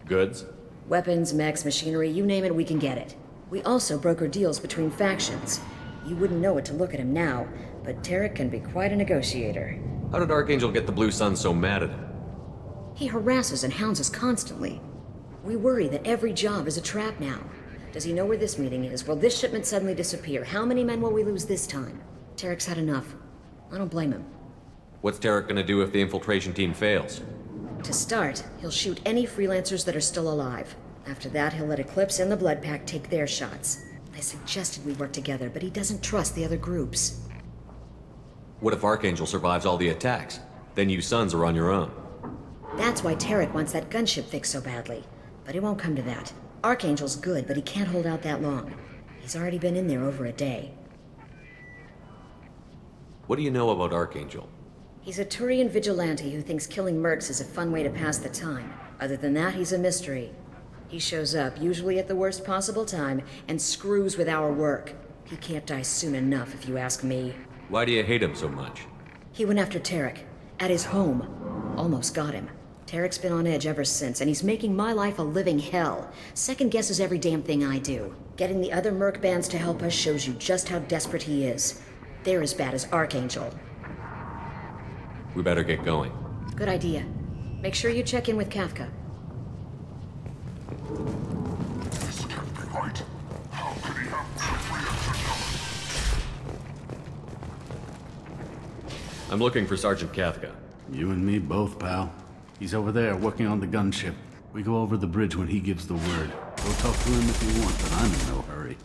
Goods? Weapons, mechs, machinery, you name it, we can get it. We also broker deals between factions. You wouldn't know it to look at him now, but Tarek can be quite a negotiator. How did Archangel get the Blue Suns so mad at him? He harasses and hounds us constantly. We worry that every job is a trap now. Does he know where this meeting is? Will this shipment suddenly disappear? How many men will we lose this time? Tarek's had enough. I don't blame him. What's Tarek gonna do if the infiltration team fails? To start, he'll shoot any freelancers that are still alive. After that, he'll let Eclipse and the Blood Pack take their shots. I suggested we work together, but he doesn't trust the other groups. What if Archangel survives all the attacks? Then you Suns are on your own. That's why Tarek wants that gunship fixed so badly. But it won't come to that. Archangel's good, but he can't hold out that long. He's already been in there over a day. What do you know about Archangel? He's a Turian vigilante who thinks killing mercs is a fun way to pass the time. Other than that, he's a mystery. He shows up, usually at the worst possible time, and screws with our work. He can't die soon enough, if you ask me. Why do you hate him so much? He went after Tarek. At his home. Almost got him. Tarek's been on edge ever since, and he's making my life a living hell. Second guesses every damn thing I do. Getting the other merc bands to help us shows you just how desperate he is. They're as bad as Archangel. We better get going. Good idea. Make sure you check in with Kafka. This can't be right. How could he have freelancer I'm looking for Sergeant Kafka. You and me both, pal. He's over there working on the gunship. We go over the bridge when he gives the word. Go talk to him if you want, but I'm in no hurry.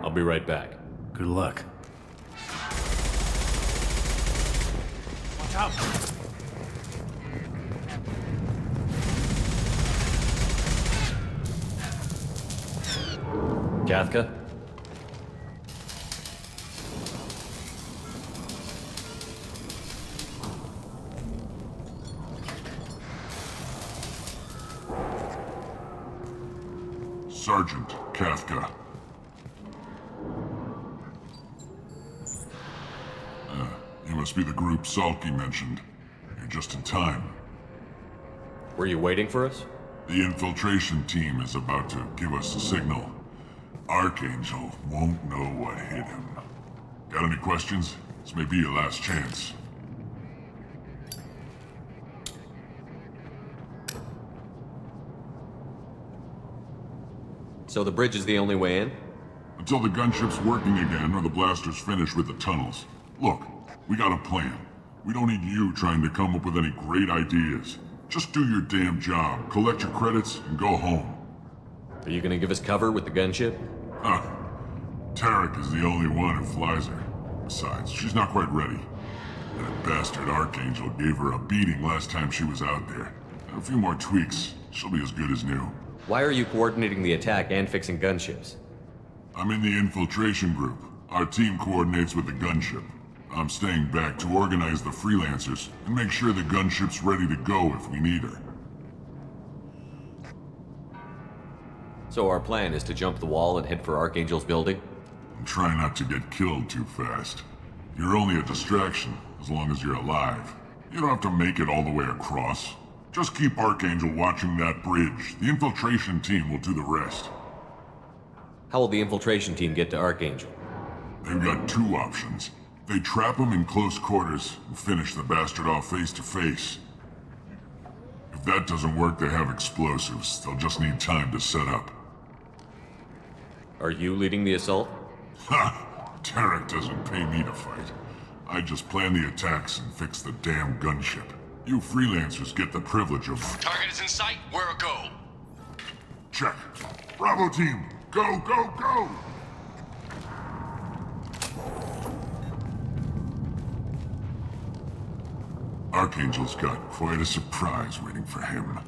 I'll be right back. Good luck. Watch out! Kafka? Sergeant Kafka. You must be the group Salky mentioned. You're just in time. Were you waiting for us? The infiltration team is about to give us a signal. Archangel won't know what hit him. Got any questions? This may be your last chance. So the bridge is the only way in? Until the gunship's working again or the blasters finish with the tunnels. Look, we got a plan. We don't need you trying to come up with any great ideas. Just do your damn job, collect your credits, and go home. Are you gonna give us cover with the gunship? Huh. Tarek is the only one who flies her. Besides, she's not quite ready. That bastard Archangel gave her a beating last time she was out there. A few more tweaks, she'll be as good as new. Why are you coordinating the attack and fixing gunships? I'm in the infiltration group. Our team coordinates with the gunship. I'm staying back to organize the freelancers and make sure the gunship's ready to go if we need her. So our plan is to jump the wall and head for Archangel's building? And try not to get killed too fast. You're only a distraction, as long as you're alive. You don't have to make it all the way across. Just keep Archangel watching that bridge. The infiltration team will do the rest. How will the infiltration team get to Archangel? They've got two options. They trap him in close quarters and finish the bastard off face to face. If that doesn't work, they have explosives. They'll just need time to set up. Are you leading the assault? Ha! Tarek doesn't pay me to fight. I just plan the attacks and fix the damn gunship. You freelancers get the privilege of... Target is in sight. Where a go? Check. Bravo team! Go, go, go! Archangel's got quite a surprise waiting for him.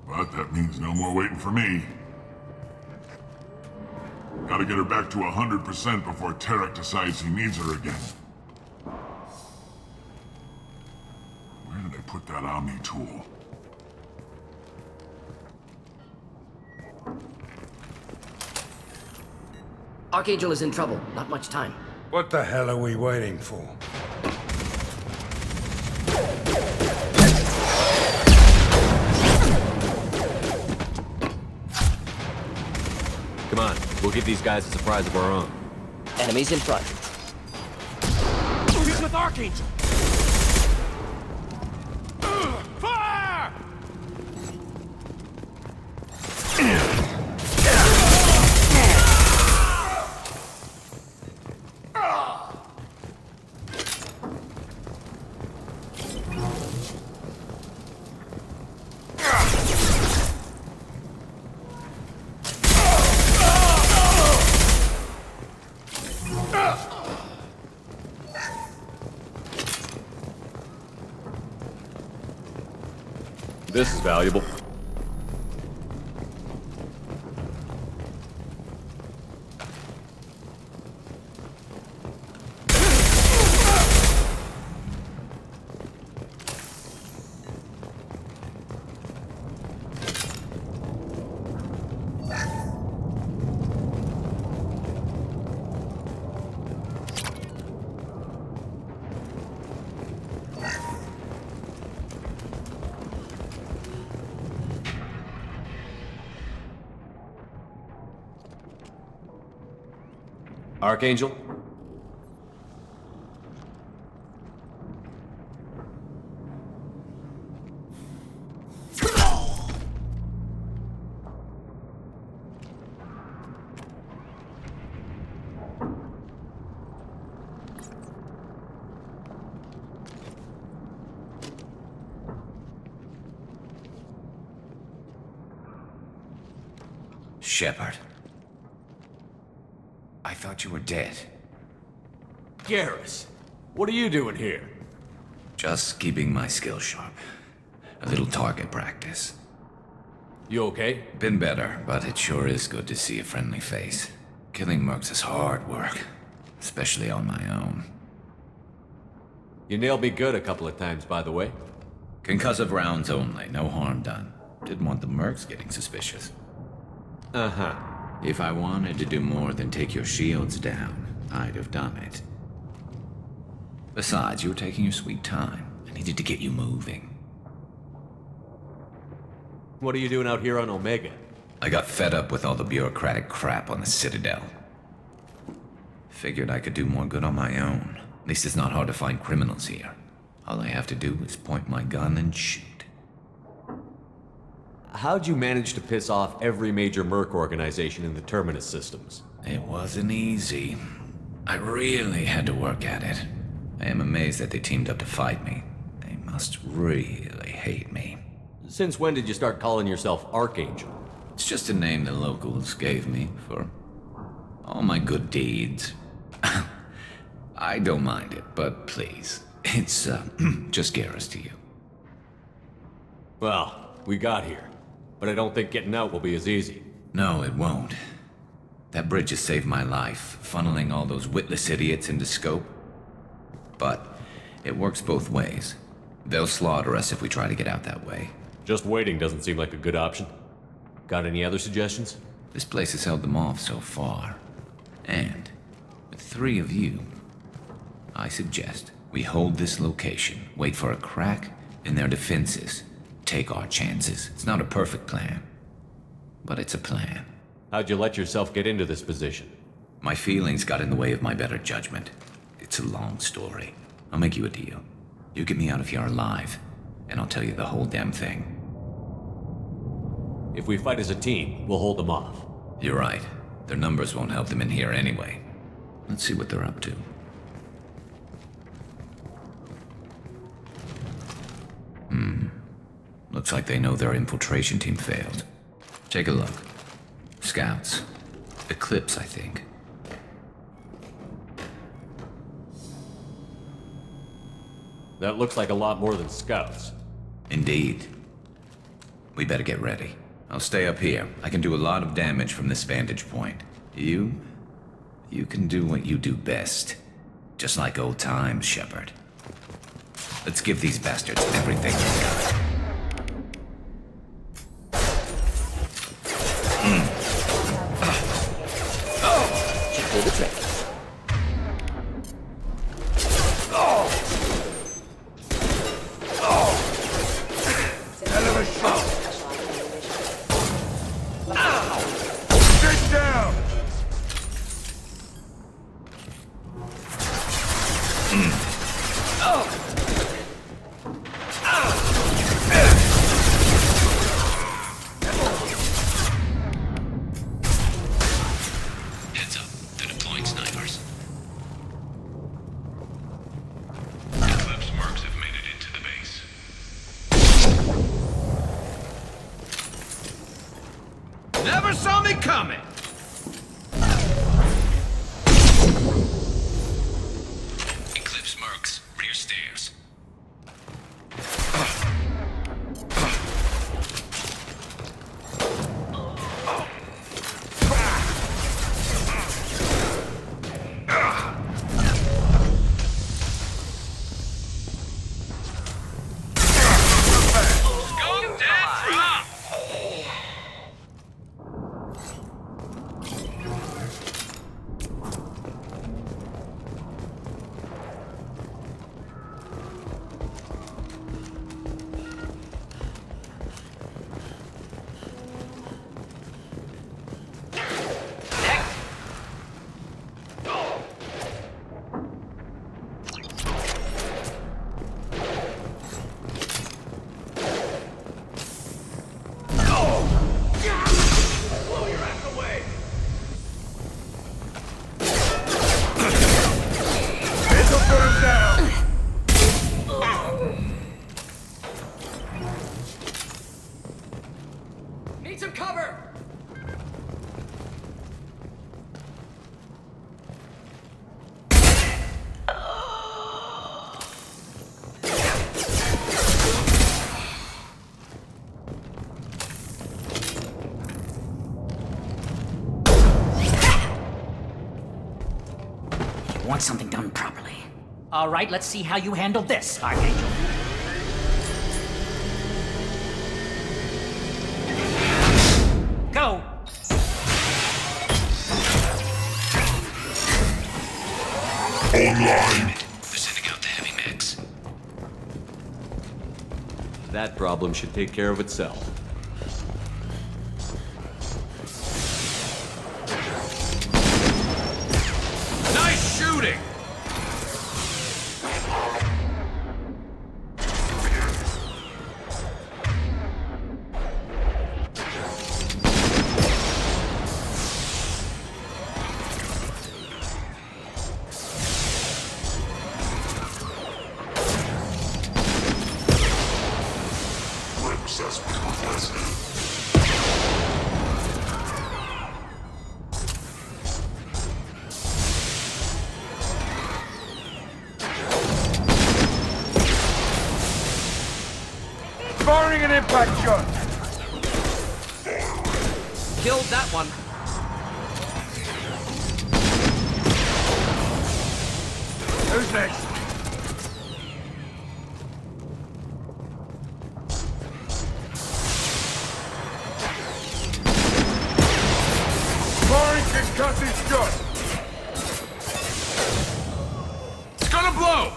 But that means no more waiting for me. Gotta get her back to 100% before Tarek decides he needs her again. Where did I put that Omni tool? Archangel is in trouble. Not much time. What the hell are we waiting for? Come on, we'll give these guys a surprise of our own. Enemies in front. He's with Archangel! Fire! This is valuable. Archangel? Shepard. I thought you were dead. Garrus, what are you doing here? Just keeping my skills sharp. A little target practice. You okay? Been better, but it sure is good to see a friendly face. Killing mercs is hard work, especially on my own. You nailed me good a couple of times, by the way. Concussive rounds only, no harm done. Didn't want the mercs getting suspicious. Uh-huh. If I wanted to do more than take your shields down, I'd have done it. Besides, you were taking your sweet time. I needed to get you moving. What are you doing out here on Omega? I got fed up with all the bureaucratic crap on the Citadel. Figured I could do more good on my own. At least it's not hard to find criminals here. All I have to do is point my gun and shoot. How'd you manage to piss off every major merc organization in the Terminus systems? It wasn't easy. I really had to work at it. I am amazed that they teamed up to fight me. They must really hate me. Since when did you start calling yourself Archangel? It's just a name the locals gave me for all my good deeds. I don't mind it, but please, it's just Garrus to you. Well, we got here, but I don't think getting out will be as easy. No, it won't. That bridge has saved my life, funneling all those witless idiots into scope. But it works both ways. They'll slaughter us if we try to get out that way. Just waiting doesn't seem like a good option. Got any other suggestions? This place has held them off so far. And with 3 of you, I suggest we hold this location, wait for a crack in their defenses, take our chances. It's not a perfect plan, but it's a plan. How'd you let yourself get into this position? My feelings got in the way of my better judgment. It's a long story. I'll make you a deal. You get me out of here alive, and I'll tell you the whole damn thing. If we fight as a team, we'll hold them off. You're right. Their numbers won't help them in here anyway. Let's see what they're up to. Looks like they know their infiltration team failed. Take a look. Scouts. Eclipse, I think. That looks like a lot more than scouts. Indeed. We better get ready. I'll stay up here. I can do a lot of damage from this vantage point. You can do what you do best. Just like old times, Shepard. Let's give these bastards everything they've got. Should do the trick. Hell of a shot. Sit down. Heads up. They're deploying snipers. Eclipse mercs have made it into the base. Never saw me coming! Eclipse mercs, rear stairs. Scum dead drop! Blow your ass away! This'll put him down. Need some cover! something done properly. All right, let's see how you handle this, Archangel. Go! Online! They're sending out the heavy mix. That problem should take care of itself. Nice shooting! Firing an impact shot! Killed that one. Who's next? Firing concussive shot! It's gonna blow!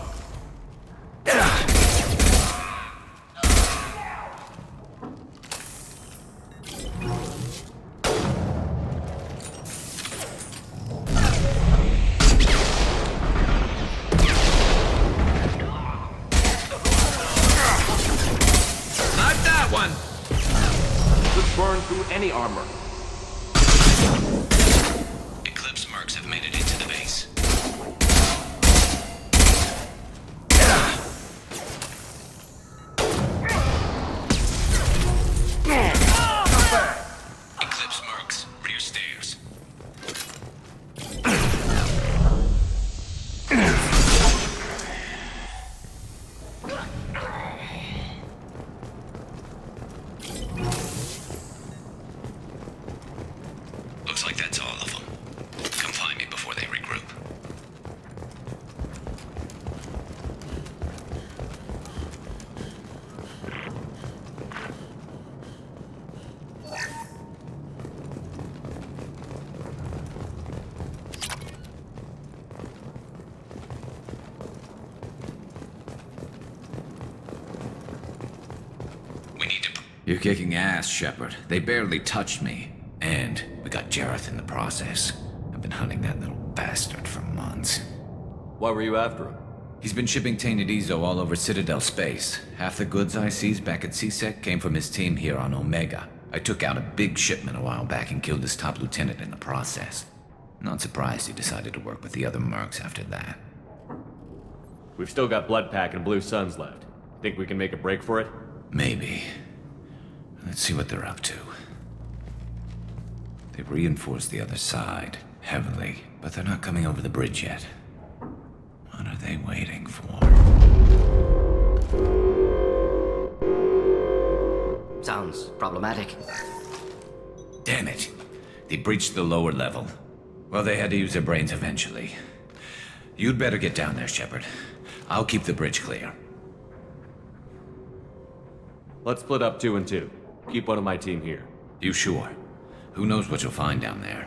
Burn through any armor. Eclipse mercs have made it into the base. Eclipse mercs, rear stairs. Looks like that's all of them. Come find me before they regroup. We need to... You're kicking ass, Shepard. They barely touched me. And we got Jareth in the process. I've been hunting that little bastard for months. Why were you after him? He's been shipping tainted Ezo all over Citadel space. Half the goods I seized back at CSEC came from his team here on Omega. I took out a big shipment a while back and killed his top lieutenant in the process. Not surprised he decided to work with the other mercs after that. We've still got Bloodpack and Blue Suns left. Think we can make a break for it? Maybe. Let's see what they're up to. They've reinforced the other side, heavily, but they're not coming over the bridge yet. What are they waiting for? Sounds problematic. Damn it. They breached the lower level. Well, they had to use their brains eventually. You'd better get down there, Shepard. I'll keep the bridge clear. Let's split up 2 and 2. Keep one of my team here. You sure? Who knows what you'll find down there?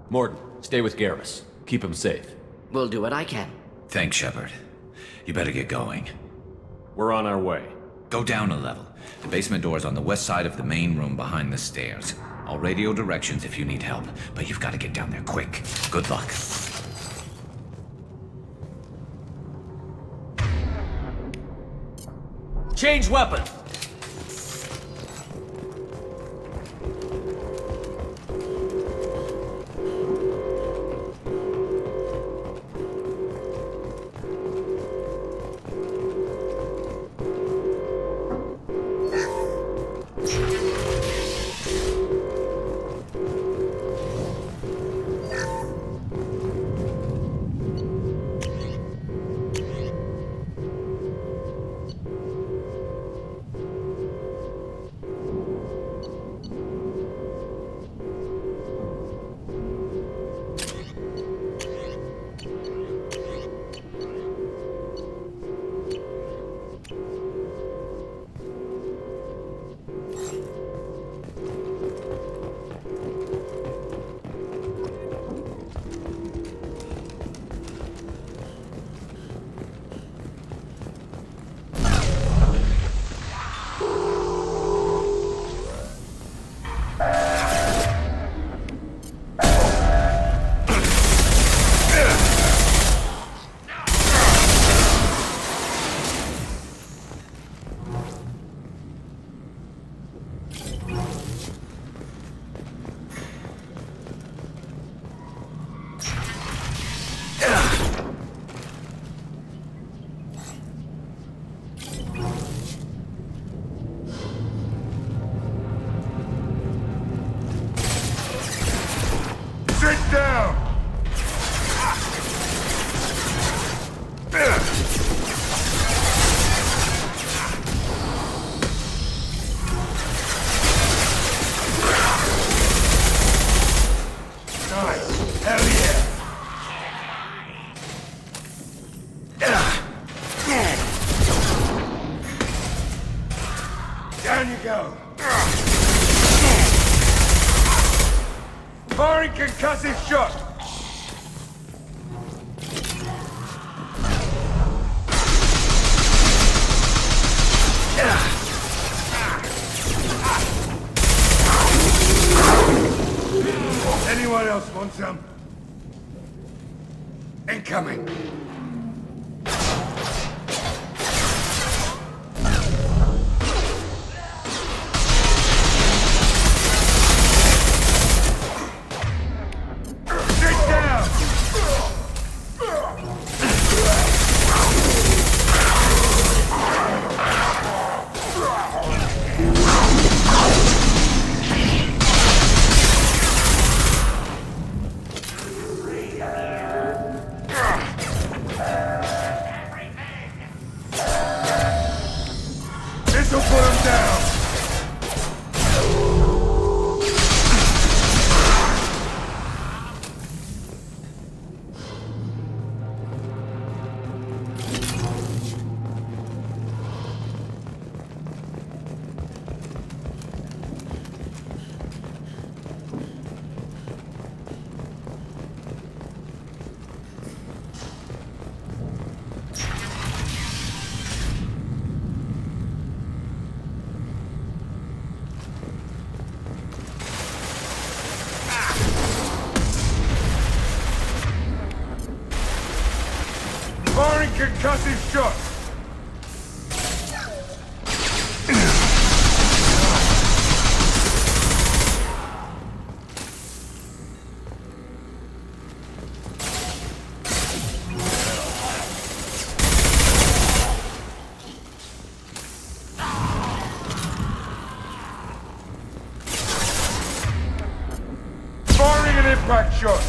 Morton, stay with Garrus. Keep him safe. We'll do what I can. Thanks, Shepard. You better get going. We're on our way. Go down a level. The basement door's on the west side of the main room behind the stairs. I'll radio directions if you need help, but you've got to get down there quick. Good luck. Change weapon! Down you go. Firing concussive shot. Anyone else want some? Incoming. Concussive shot! Firing an impact shot!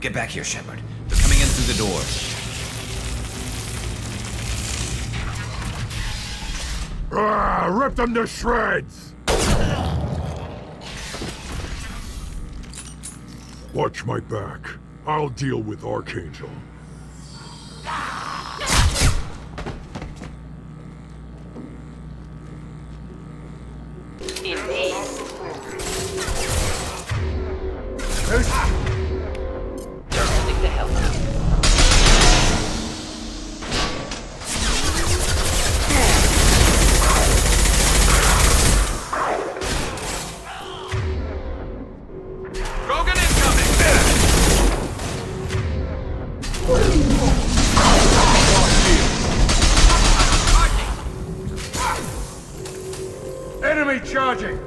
Get back here, Shepard. They're coming in through the door. Rip them to shreds! Watch my back. I'll deal with Archangel. Enemy charging!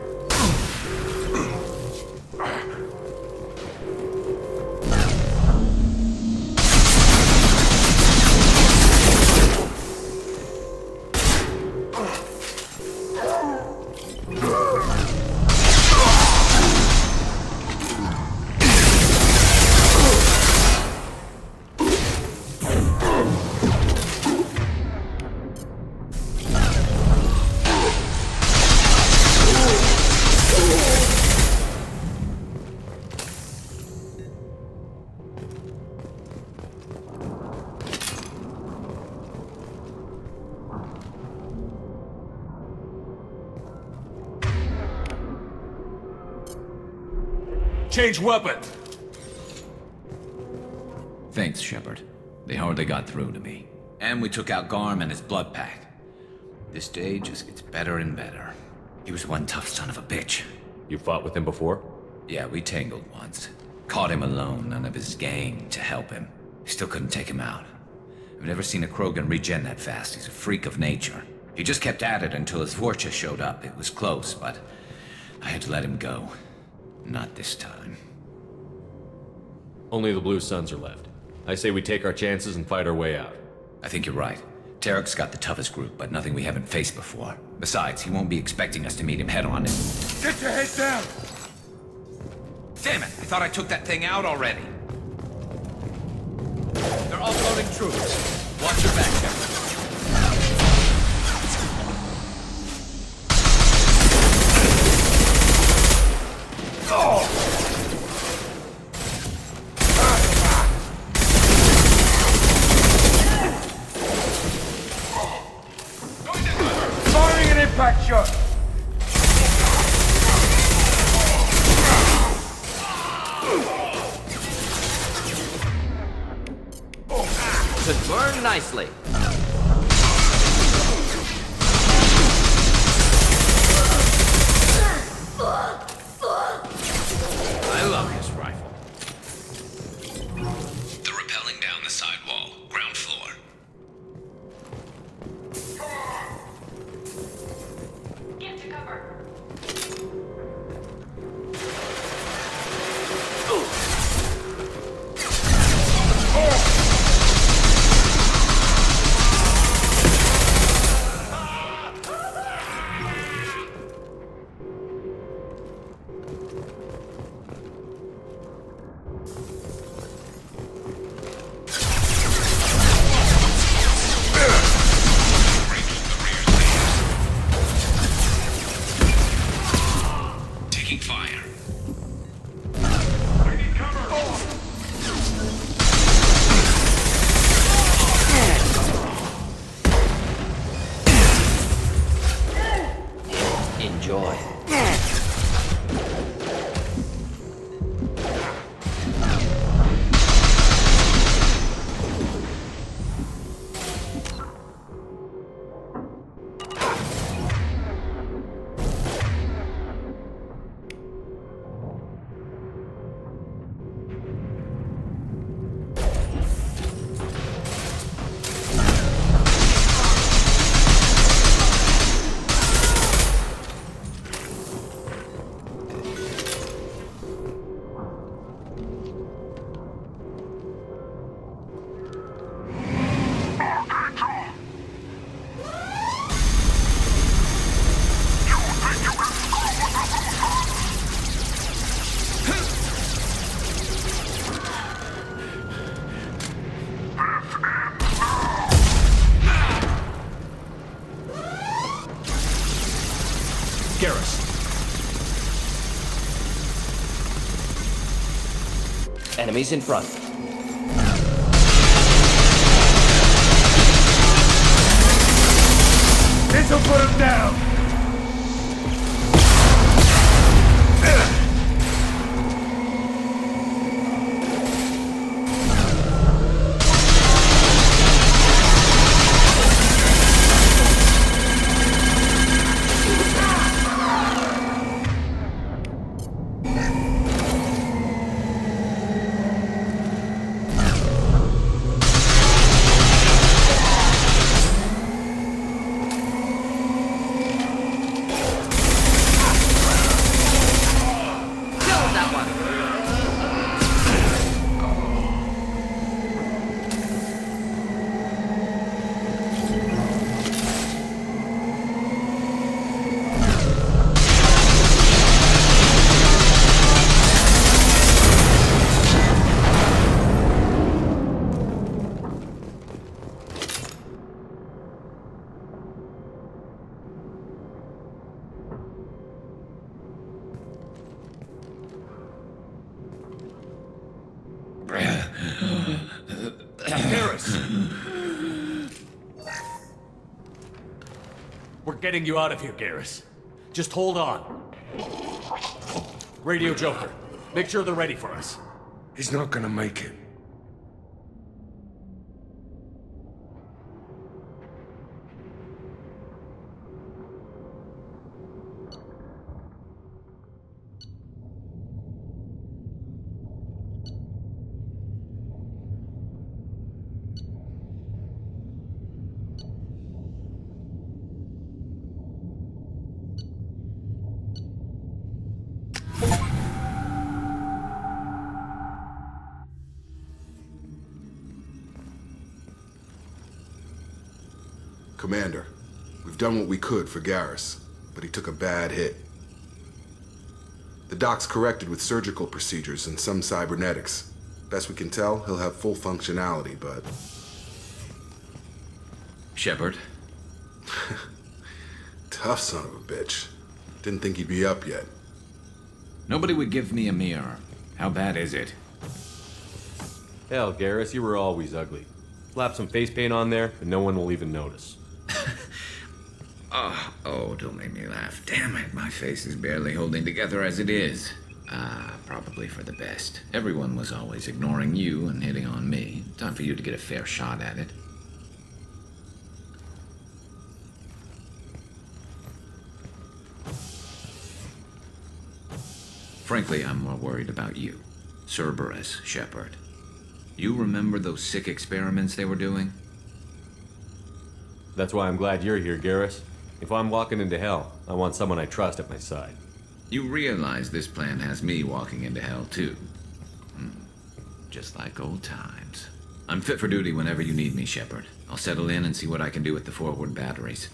Change weapon. Thanks, Shepard. They hardly got through to me. And we took out Garm and his blood pack. This day just gets better and better. He was one tough son of a bitch. You fought with him before? Yeah, we tangled once. Caught him alone, none of his gang to help him. Still couldn't take him out. I've never seen a Krogan regen that fast. He's a freak of nature. He just kept at it until his Vorcha showed up. It was close, but I had to let him go. Not this time. Only the Blue Suns are left. I say we take our chances and fight our way out. I think you're right. Tarek's got the toughest group, but nothing we haven't faced before. Besides, he won't be expecting us to meet him head-on. Get your head down! Damn it! I thought I took that thing out already. They're offloading troops. Watch your back, Shepard. Firing an impact shot! Should burn nicely. I love his rifle. They're rappelling down the side wall, ground floor. Get to cover. Taking fire. Enjoy. Enemies in front. This'll put him down! We're getting you out of here, Garrus. Just hold on. Radio Joker, make sure they're ready for us. He's not gonna make it. Commander, we've done what we could for Garrus, but he took a bad hit. The doc's corrected with surgical procedures and some cybernetics. Best we can tell, he'll have full functionality, but... Shepard? Tough son of a bitch. Didn't think he'd be up yet. Nobody would give me a mirror. How bad is it? Hell, Garrus, you were always ugly. Slap some face paint on there, and no one will even notice. Oh, don't make me laugh. Damn it, my face is barely holding together as it is. Probably for the best. Everyone was always ignoring you and hitting on me. Time for you to get a fair shot at it. Frankly, I'm more worried about you. Cerberus, Shepard. You remember those sick experiments they were doing? That's why I'm glad you're here, Garrus. If I'm walking into hell, I want someone I trust at my side. You realize this plan has me walking into hell, too. Just like old times. I'm fit for duty whenever you need me, Shepard. I'll settle in and see what I can do with the forward batteries.